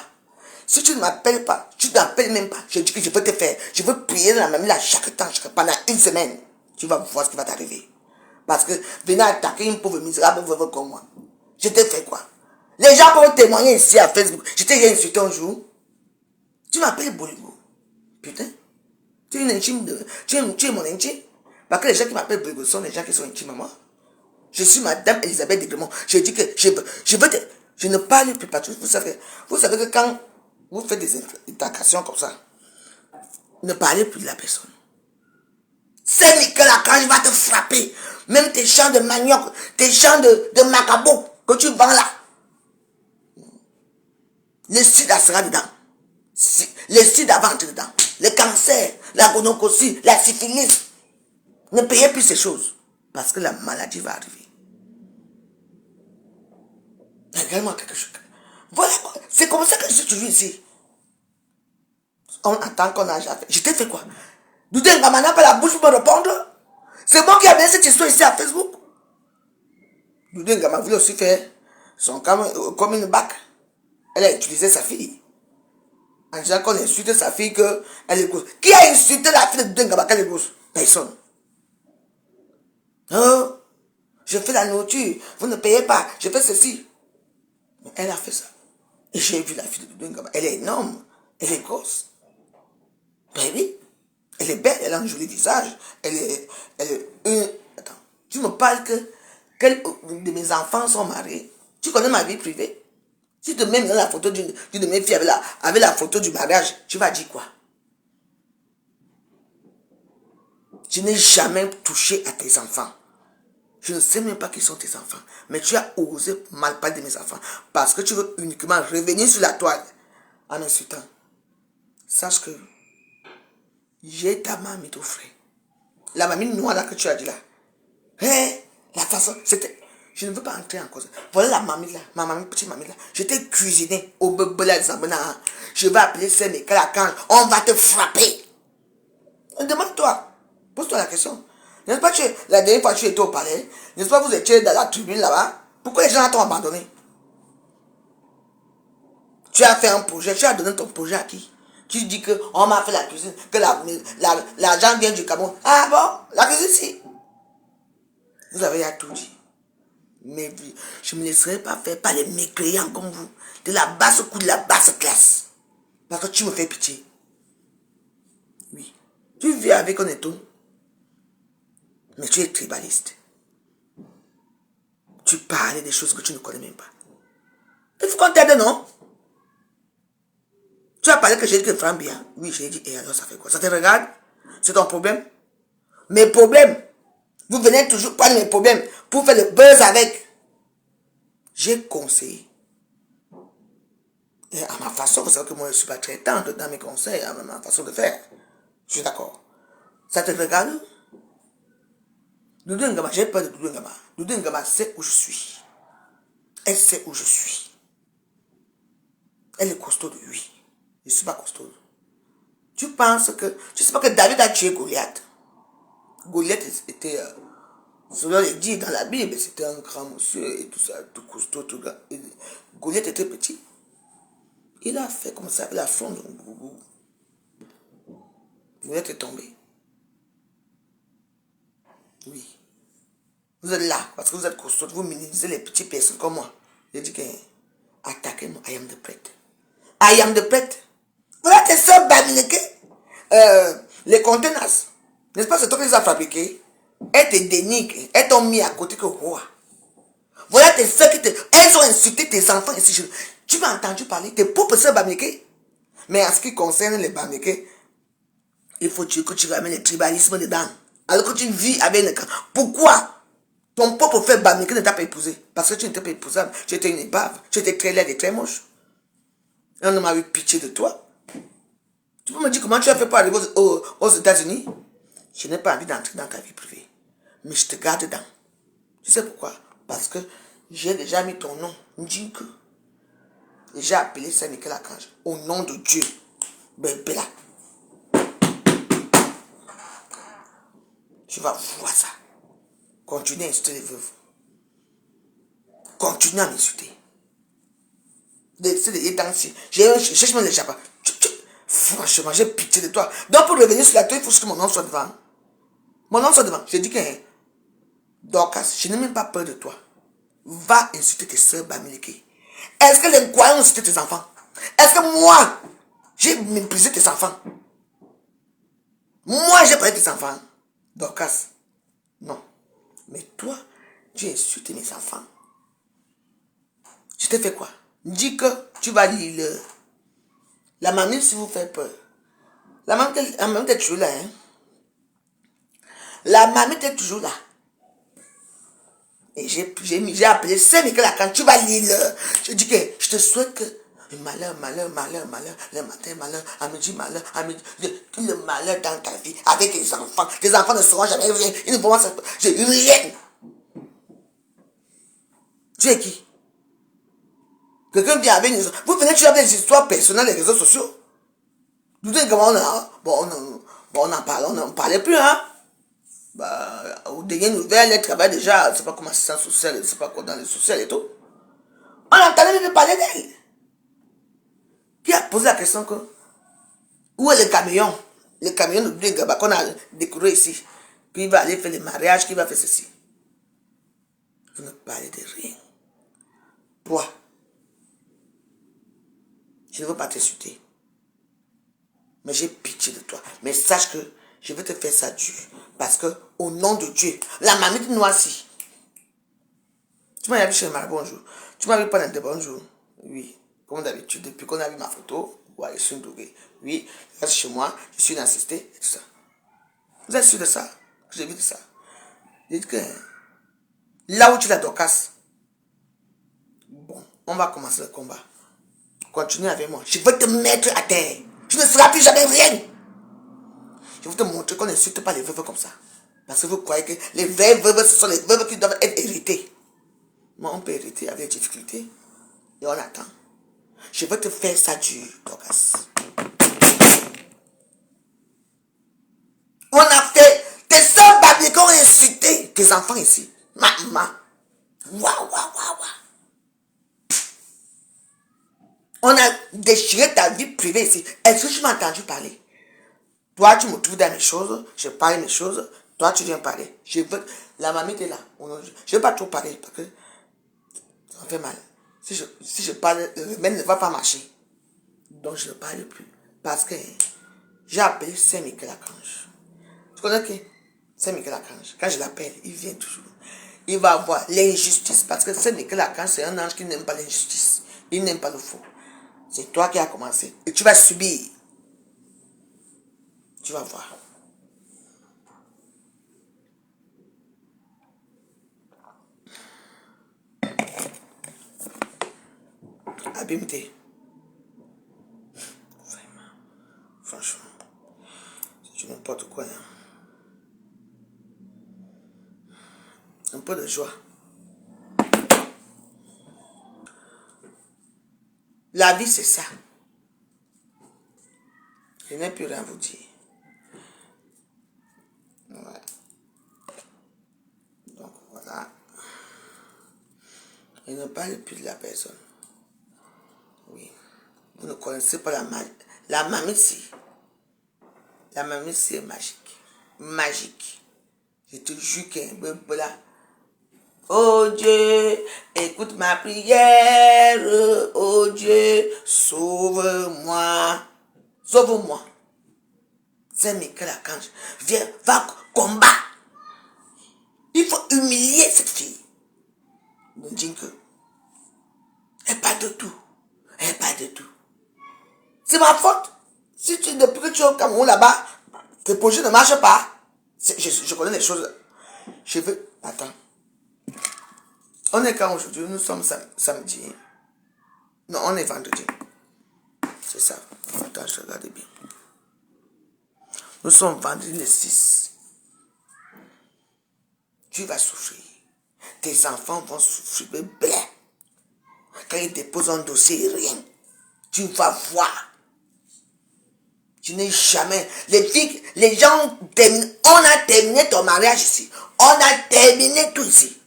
Si tu ne m'appelles pas, tu ne m'appelles même pas, je dis que je peux te faire. Je veux prier dans la mamie là chaque temps, pendant une semaine. Tu vas voir ce qui va t'arriver. Parce que venir attaquer une pauvre misérable veuve comme moi. Je t'ai fait quoi? Les gens peuvent témoigner ici à Facebook. Je t'ai insulté un jour. Tu m'appelles Boligo. Putain, tu es une intime de... Tu es mon intime. Parce que les gens qui m'appellent Boligo sont les gens qui sont intimes à moi. Je suis Madame Elisabeth Degremont. Je dis que je veux te... Je ne parle plus partout. Vous savez que quand vous faites des interactions comme ça, ne parlez plus de la personne. C'est Michael Archange va te frapper. Même tes champs de manioc, tes champs de macabo que tu vends là. Le sida sera dedans. Le sida va entrer dedans. Le cancer, la gonococcie, la syphilis. Ne payez plus ces choses. Parce que la maladie va arriver. Regarde-moi quelque chose. Voilà, c'est comme ça que je suis toujours ici. On attend qu'on a déjà fait. Je t'ai fait quoi? Doudé Ngama n'a pas la bouche pour me répondre. C'est moi qui ai donné cette histoire ici à Facebook. Doudé Ngama voulait aussi faire son comme une bac. Elle a utilisé sa fille. En disant qu'on insulte sa fille qu'elle est grosse. Qui a insulté la fille de Doudé Ngama qu'elle est grosse? Personne. Oh, je fais la nourriture. Vous ne payez pas. Je fais ceci. Mais elle a fait ça. Et j'ai vu la fille de Doudé Ngama. Elle est énorme. Elle est grosse. Ben oui. Elle est belle. Elle a un joli visage. Elle est une... Attends. Tu me parles que quels de mes enfants sont mariés. Tu connais ma vie privée? Si tu te mets dans la photo d'une de mes filles avec la photo du mariage, tu vas dire quoi? Je n'ai jamais touché à tes enfants. Je ne sais même pas qui sont tes enfants. Mais tu as osé mal parler de mes enfants. Parce que tu veux uniquement revenir sur la toile en insultant. Sache que j'ai ta mamie, ton frère. La mamie noire là que tu as dit là. Hey, la façon, c'était... Je ne veux pas entrer en cause. Voilà la mamie là, ma mamie, petite mamie là. Je t'ai cuisiné au bébé là, je vais appeler Sénégal à quand on va te frapper. Demande-toi, pose-toi la question. N'est-ce pas que la dernière fois que tu étais au palais, n'est-ce pas que vous étiez dans la tribune là-bas? Pourquoi les gens t'ont abandonné? Tu as fait un projet, tu as donné ton projet à qui? Tu dis que on m'a fait la cuisine, que l'argent vient du Cameroun. Ah bon, la cuisine si. Vous avez à tout dit. Mais je ne me laisserai pas faire par les mécréants comme vous, de la basse cour, de la basse classe. Parce que tu me fais pitié. Oui. Tu vis avec un éton, mais tu es tribaliste. Tu parlais des choses que tu ne connais même pas. Il faut qu'on t'aide, non? Tu as parlé que j'ai dit que Franck bien. Oui, j'ai dit, et alors ça fait quoi? Ça te regarde? C'est ton problème? Mes problèmes. Vous venez toujours prendre mes problèmes pour faire le buzz avec. J'ai conseillé. Et à ma façon, vous savez que moi je ne suis pas très tendre dans mes conseils, à ma façon de faire. Je suis d'accord. Ça te regarde? Doudou Ngama, j'ai peur de Doudou Ngama. Doudou Ngama sait où je suis. Elle sait où je suis. Elle est costaude, oui. Je ne suis pas costaude. Tu penses que... Tu ne sais pas que David a tué Goliath. Goliath était... Selon les dit dans la Bible, c'était un grand monsieur et tout ça, tout costaud, tout grand. Et Goliath était petit. Il a fait comme ça avec la fronde. Goliath est tombé. Oui. Vous êtes là parce que vous êtes costaud. Vous minimisez les petites personnes comme moi. J'ai dit que attaquez-moi. I am the prêtre. I am the prêtre. Voilà tes soeurs bamileke. Les conteneurs. N'est-ce pas, c'est toi qui les as fabriqués? Elles te dénigrent. Elles t'ont mis à côté que roi. Voilà tes soeurs qui te... Elles ont insulté tes enfants ici. Tu m'as entendu parler tes propres soeurs bamileke. Mais en ce qui concerne les bamileke, il faut que tu ramènes le tribalisme dedans. Alors que tu vis avec le camp. Pourquoi ton propre frère bamileke ne t'a pas épousé? Parce que tu n'étais pas épousable. Tu étais une épave. Tu étais très laide et très moche. Et on m'a eu pitié de toi. Tu peux me dire comment tu as fait pour arriver aux États-Unis? Je n'ai pas envie d'entrer dans ta vie privée. Mais je te garde dedans. Tu sais pourquoi? Parce que j'ai déjà mis ton nom. Ndjinke. Et j'ai appelé Saint-Michel Archange. Au nom de Dieu. Bébé là. Tu vas voir ça. Continue à insulter les veuves. Continue à m'insulter. C'est des étangs-ci. Cherche même les chapas. Franchement, j'ai pitié de toi. Donc pour revenir sur la toile, il faut que mon nom soit devant. Mon nom soit devant. J'ai dit que Dorcas, je n'ai même pas peur de toi. Va insulter tes soeurs bamileke. Est-ce que les croyants ont insulté tes enfants? Est-ce que moi, j'ai méprisé tes enfants? Moi, j'ai parlé de tes enfants. Dorcas, non. Mais toi, tu as insulté mes enfants. Je t'ai fait quoi? Dis que tu vas lire la mamie si vous faites peur. La mamie est toujours là. Hein? La mamie est toujours là. Et j'ai appelé Saint-Michel Archange. Tu vas lire. Je dis que je te souhaite que le malheur, le matin malheur, à midi malheur, le malheur dans ta vie avec les enfants. Tes enfants ne sauront jamais rien. Ils ne pourront pas. J'ai rien. Tu es qui? Quelqu'un vient avec nous. Vous venez toujours avec des histoires personnelles, les réseaux sociaux. Vous dites comment on a. On en parlait plus, hein. Bah, aux dernières nouvelles, elle travaille déjà, je ne sais pas comment c'est ça, social, je ne sais pas quoi dans les sociales et tout. On entendait même parler d'elle. Qui a posé la question que, où est le camion? Le camion de Blé Gaba qu'on a découvert ici. Puis il va aller faire le mariage, qui va faire ceci. Vous ne parlez de rien. Toi, je ne veux pas t'insulter. Mais j'ai pitié de toi. Mais sache que je vais te faire ça dur. Parce que, au nom de Dieu, la mamie Noisy. Tu m'as vu chez ma bonjour. Tu m'as vu pendant de bonjour. Oui. Comme d'habitude, depuis qu'on a vu ma photo. Ouais, je suis doué. Oui, je reste chez moi. Je suis assisté et tout ça. Vous êtes sûr de ça? J'ai vu de ça. J'ai dit que là où tu l'as Dorcas. Bon, on va commencer le combat. Continue avec moi. Je vais te mettre à terre. Tu ne seras plus jamais rien. Je vais te montrer qu'on n'insulte pas les veuves comme ça. Parce que vous croyez que les vraies veuves, ce sont les veuves qui doivent être héritées. Moi, on peut hériter avec difficulté. Et on attend. Je vais te faire ça dur, Dorcas. On a fait tes soeurs babies qui ont insulté tes enfants ici. Maman. Waouh. On a déchiré ta vie privée ici. Est-ce que tu m'as entendu parler? Toi, tu me trouves dans mes choses, je parle mes choses, toi, tu viens parler. La mamie est là. Je ne veux pas trop parler parce que ça me fait mal. Si je parle, le remède ne va pas marcher. Donc, je ne parle plus. Parce que j'ai appelé Saint-Michel Archange. Tu connais qui? Saint-Michel Archange. Quand je l'appelle, il vient toujours. il va avoir l'injustice. Parce que ce n'est que Archange, c'est un ange qui n'aime pas l'injustice. Il n'aime pas le faux. C'est toi qui as commencé. Et tu vas subir. Tu vas voir. Abimté. Vraiment. Franchement. C'est n'importe quoi. Hein. Un peu de joie. La vie, c'est ça. Je n'ai plus rien à vous dire. Voilà. Donc, voilà. Je ne parle plus de la personne. Oui. Vous ne connaissez pas la mamitie. La mamitie est magique. Magique. Je te jure qu'un bébé là. Oh Dieu, écoute ma prière. Oh Dieu, sauve-moi. Sauve-moi. C'est Michael Archange. Viens, va combattre. Il faut humilier cette fille. Ne dis que. Elle pas de tout. Elle pas de tout. C'est ma faute. Si tu, depuis que tu es au Cameroun là-bas, tes projets ne marchent pas. Je connais les choses. Je veux. Attends. On est quand aujourd'hui? Nous sommes samedi. Non, on est vendredi. C'est ça. Attends, je regarde bien. Nous sommes vendredi le 6. Tu vas souffrir. Tes enfants vont souffrir. Blé. Quand ils déposent un dossier, rien. Tu vas voir. Tu n'es jamais. Les gens terminent. On a terminé ton mariage ici. On a terminé tout ici.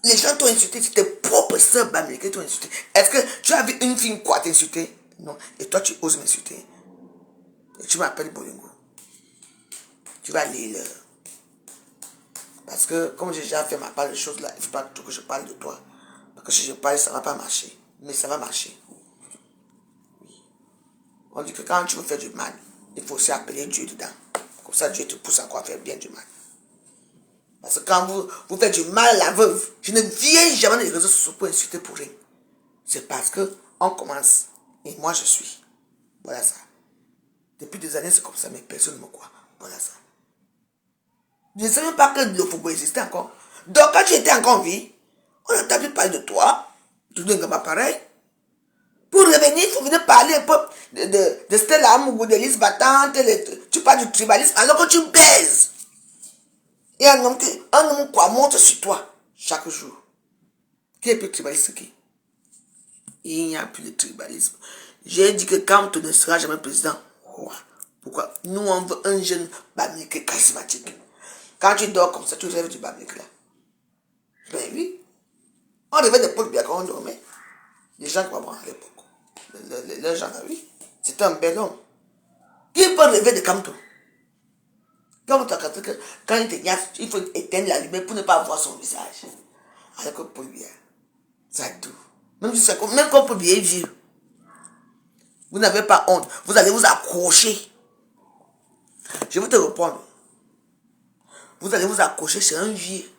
Les gens t'ont insulté, c'est tes propres sœurs bamilées t'ont insulté. Est-ce que tu as vu une fille quoi t'insulter? Non. Et toi, tu oses m'insulter. Et tu m'appelles Bolingo. Tu vas lire. Parce que, comme j'ai déjà fait ma part de choses là, il ne faut pas que je parle de toi. Parce que si je parle, ça ne va pas marcher. Mais ça va marcher. Oui. On dit que quand tu veux faire du mal, il faut aussi appeler Dieu dedans. Comme ça, Dieu te pousse encore à faire bien du mal. Parce que quand vous faites du mal à la veuve, je ne viens jamais dans les réseaux sociaux pour insulter pour rien. C'est parce que on commence. Et moi, je suis. Voilà ça. Depuis des années, c'est comme ça, mais personne ne me croit. Voilà ça. Je ne savais même pas que le football existait encore. Donc, quand tu étais encore en vie, on n'a pas pu parler de toi. Tu ne pas pareil. Pour revenir, il faut venir parler un peu de Stella Mougou, de Lise Battante. Tu parles du tribalisme alors que tu baises. Et un homme quoi monte sur toi chaque jour. Qui est plus tribaliste qui? Il n'y a plus de tribalisme. J'ai dit que quand tu ne seras jamais président, pourquoi? Nous on veut un jeune bamileke charismatique. Quand tu dors comme ça, tu rêves du bamileke là. Ben oui. On rêvait de Paul Biya quand on dormait. Les gens qui vont voir à l'époque. Les gens là, oui. C'était un bel homme. Qui peut rêver de Kamto? Quand il te niaise, il faut éteindre la lumière pour ne pas voir son visage. Alors que Paul Biya, ça tout. Même quand Paul Biya est vieux, vous n'avez pas honte. Vous allez vous accrocher. Je vais te répondre. Vous allez vous accrocher sur un vieux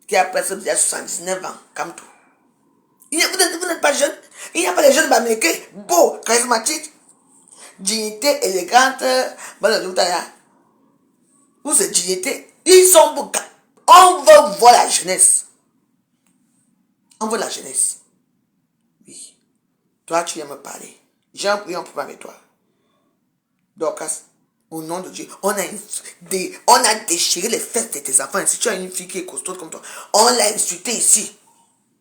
qui a presque déjà 79 ans, comme tout. Vous n'êtes pas jeune. Il n'y a pas de jeunes bamileke beaux, charismatiques, dignité, élégante, pour cette dignité, ils sont beaux. On veut voir la jeunesse. On veut la jeunesse. Oui. Toi, tu viens me parler. J'ai un problème avec toi. Donc, au nom de Dieu, on a déchiré les fesses de tes enfants. Si tu as une fille qui est costaud comme toi, on l'a insultée ici.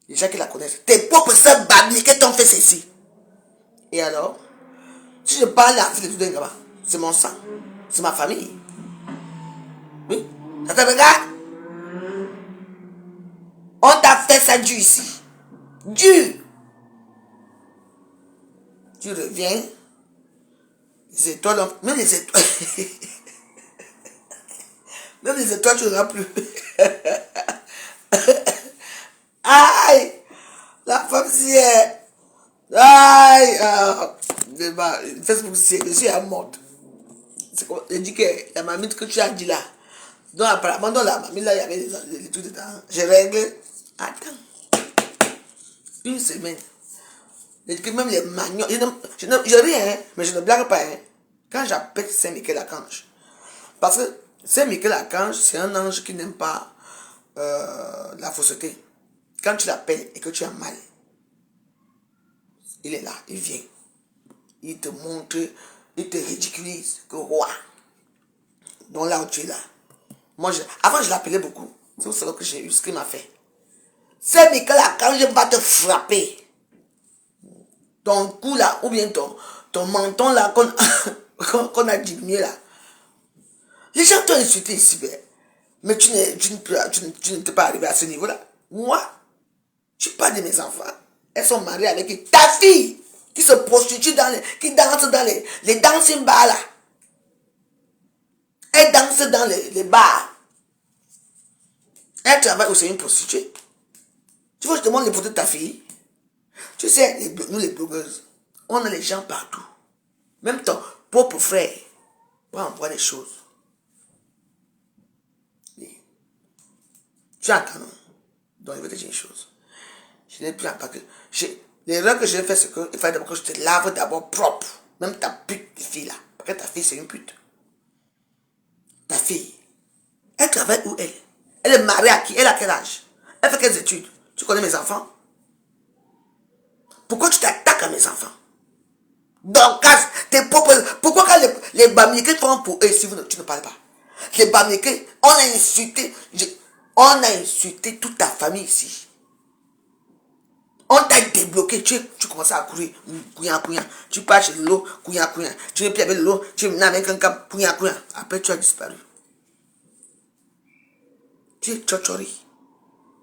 Les gens qui la connaissent. Tes propres sœurs babliques t'ont fait ceci. Et alors, si je parle à la fille de tout d'un c'est mon sang. C'est ma famille. Oui. Ça te regarde? On t'a fait ça dur ici. Dur. Tu reviens. Les étoiles, même les étoiles. Même les étoiles, tu n'auras plus. Aïe! La femme si est. Aïe! Facebook, je suis à mort. Je dis que la mamite que tu as dit là, Donc apparemment dans la mamie là, il y avait les trucs dedans. J'ai réglé. Attends. Une semaine. Même les magnons. Je ris, hein, mais je ne blague pas. Hein. Quand j'appelle Saint-Michel-Archange. Parce que Saint-Michel-Archange, c'est un ange qui n'aime pas la fausseté. Quand tu l'appelles et que tu as mal, il est là, il vient. Il te montre, il te ridiculise que roi. Donc là où tu es là. Moi, avant, je l'appelais beaucoup. C'est ce que j'ai eu, ce qu'il m'a fait. Saint-Michel-Archange va te frapper. Ton cou là, ou bien ton menton là, qu'on a diminué là. Les gens t'ont insulté ici, mais tu n'es pas arrivé à ce niveau-là. Moi, je parle de mes enfants. Elles sont mariées avec ta fille qui se prostitue qui danse dans les dancing bars là. Elle danse dans les bars. Elle travaille aussi une prostituée. Tu vois, je te demande les photos de ta fille. Tu sais, nous les blogueuses, on a les gens partout. Même ton propre frère va envoyer des choses. Tu entends, non? Donc, je vais te dire une chose. Je n'ai plus un paquet. L'erreur que j'ai fait, c'est qu'il fallait d'abord que je te lave d'abord propre. Même ta pute de fille là. Parce que ta fille, c'est une pute. Ta fille, elle travaille où elle? Elle est mariée à qui? Elle a quel âge? Elle fait quelles études? Tu connais mes enfants? Pourquoi tu t'attaques à mes enfants? Donc, tes propres... Pourquoi quand les Bamileke font pour eux si tu ne parles pas? Les Bamileke, on a insulté toute ta famille ici. On t'a débloqué, tu commences à courir, tu pars chez Lolo, tu es plus avec Lolo, tu es avec un cap, après tu as disparu. Tu es tchotchori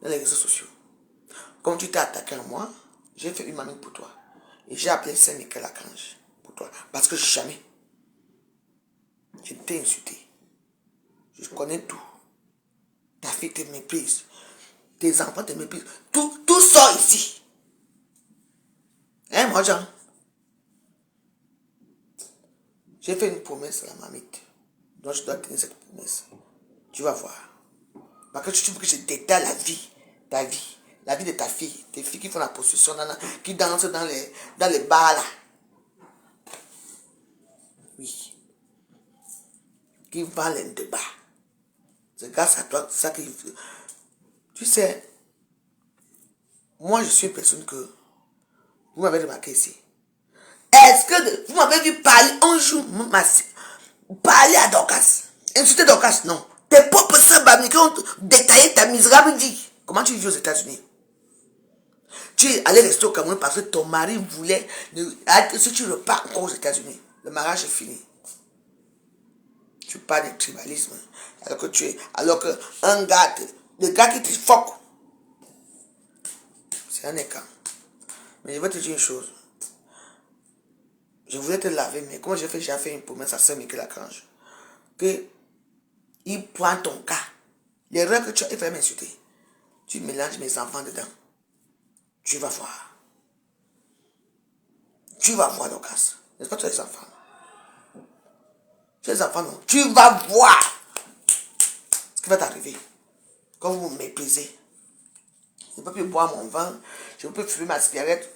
dans les réseaux sociaux. Comme tu t'es attaqué à moi, j'ai fait une mamie pour toi. Et j'ai appelé Saint-Michel-Archange pour toi. Parce que jamais, je t'ai insulté. Je connais tout. Ta fille te méprise. Tes enfants te méprisent. Tout sort ici. Hein, moi, Jean? J'ai fait une promesse à la mamite. Donc, je dois tenir cette promesse. Tu vas voir. Parce que tu veux que je détaille ta vie, la vie de ta fille, tes filles qui font la prostitution, qui dansent dans les bars là. Oui. Qui vendent les débats. C'est grâce à toi, ça que... Tu sais, moi je suis une personne que... Vous m'avez remarqué ici. Est-ce que vous m'avez vu parler un jour, parler à Dorcas, insulter Dorcas? Non. Tes propres sœurs qui ont détaillé ta misérable vie. Comment tu vis aux États-Unis? Tu es allé rester au Cameroun parce que ton mari voulait que si tu repars encore aux États-Unis, le mariage est fini. Tu parles de tribalisme. Alors que un gars, le gars qui te foque, c'est un écart. Mais je vais te dire une chose. Je voulais te laver, mais comment j'ai fait une promesse à Saint-Michel-Archange. Que il prend ton cas. L'erreur que tu as fait m'insulter. Tu mélanges mes enfants dedans. Tu vas voir. Tu vas voir, Dorcas. N'est-ce pas, tu as des enfants? Tu as des enfants, non? Tu vas voir ce qui va t'arriver. Quand vous me méprisez. Je ne peux plus boire mon vin. Je ne peux plus fumer ma cigarette.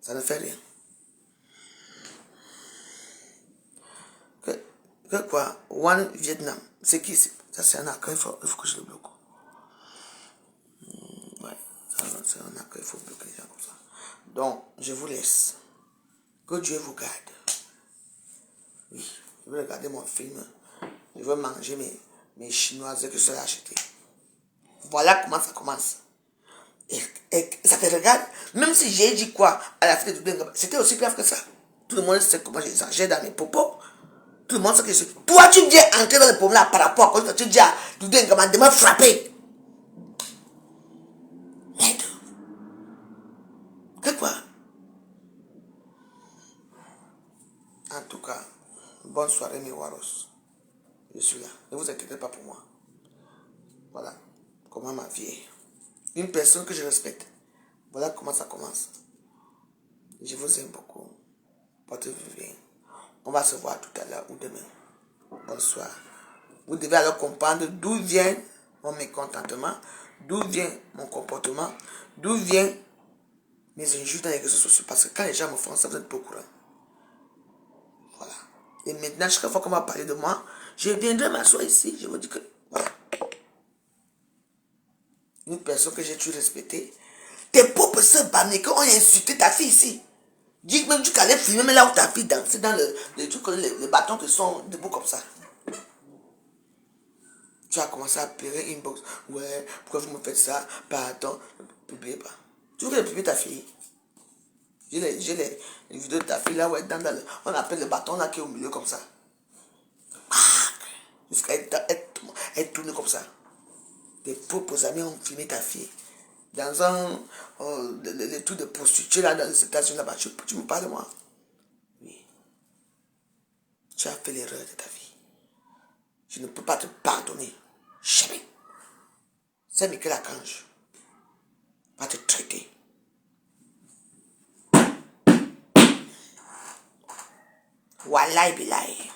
Ça ne fait rien. Que quoi? One Vietnam. C'est qui? Ça, c'est un accueil. Il faut que je le bloque. Ouais. C'est un accueil. Il faut bloquer les gens comme ça. Donc, je vous laisse. Que Dieu vous garde. Oui. Je vais regarder mon film. Je vais manger mes chinoises que je vais acheter. Voilà comment ça commence. Et ça te regarde. Même si j'ai dit quoi à la fête de Doudengaba, c'était aussi grave que ça. Tout le monde sait comment j'exagère dans mes propos. Tout le monde sait que je... Toi, tu viens entrer dans le problème là par rapport à quoi tu dis à Doudengaba de me frapper. Merde. Que quoi? En tout cas, bonne soirée, mes Waros. Je suis là. Ne vous inquiétez pas pour moi. Voilà comment ma vie est. Une personne que je respecte. Voilà comment ça commence. Je vous aime beaucoup. Portez-vous bien. On va se voir tout à l'heure ou demain. Bonsoir. Vous devez alors comprendre d'où vient mon mécontentement, d'où vient mon comportement, d'où vient mes injures dans les réseaux sociaux. Parce que quand les gens me font ça, vous n'êtes pas au courant. Voilà. Et maintenant, chaque fois qu'on va parler de moi, je viendrai m'asseoir ici. Je vous dis que, voilà. Une personne que j'ai toujours respectée. Tes propres sœurs Bamika ont insulté ta fille ici. Dis même tu allais filmer mais là où ta fille dansait dans les bâtons qui sont debout comme ça. Tu as commencé à pleurer inbox. Ouais, pourquoi vous me faites ça? Pardon, publiez pas. Tu veux publier ta fille? J'ai les vidéos de ta fille là où elle danse on appelle le bâton là qui est au milieu comme ça. Jusqu'à être tournée comme ça. Tes propres amis ont filmé ta fille. Dans un les trucs de prostituée là dans les États-Unis là-bas. Tu me parles de moi? Oui. Tu as fait l'erreur de ta vie. Je ne peux pas te pardonner. Jamais. C'est Michel Archange va te traiter. Wallahi billahi.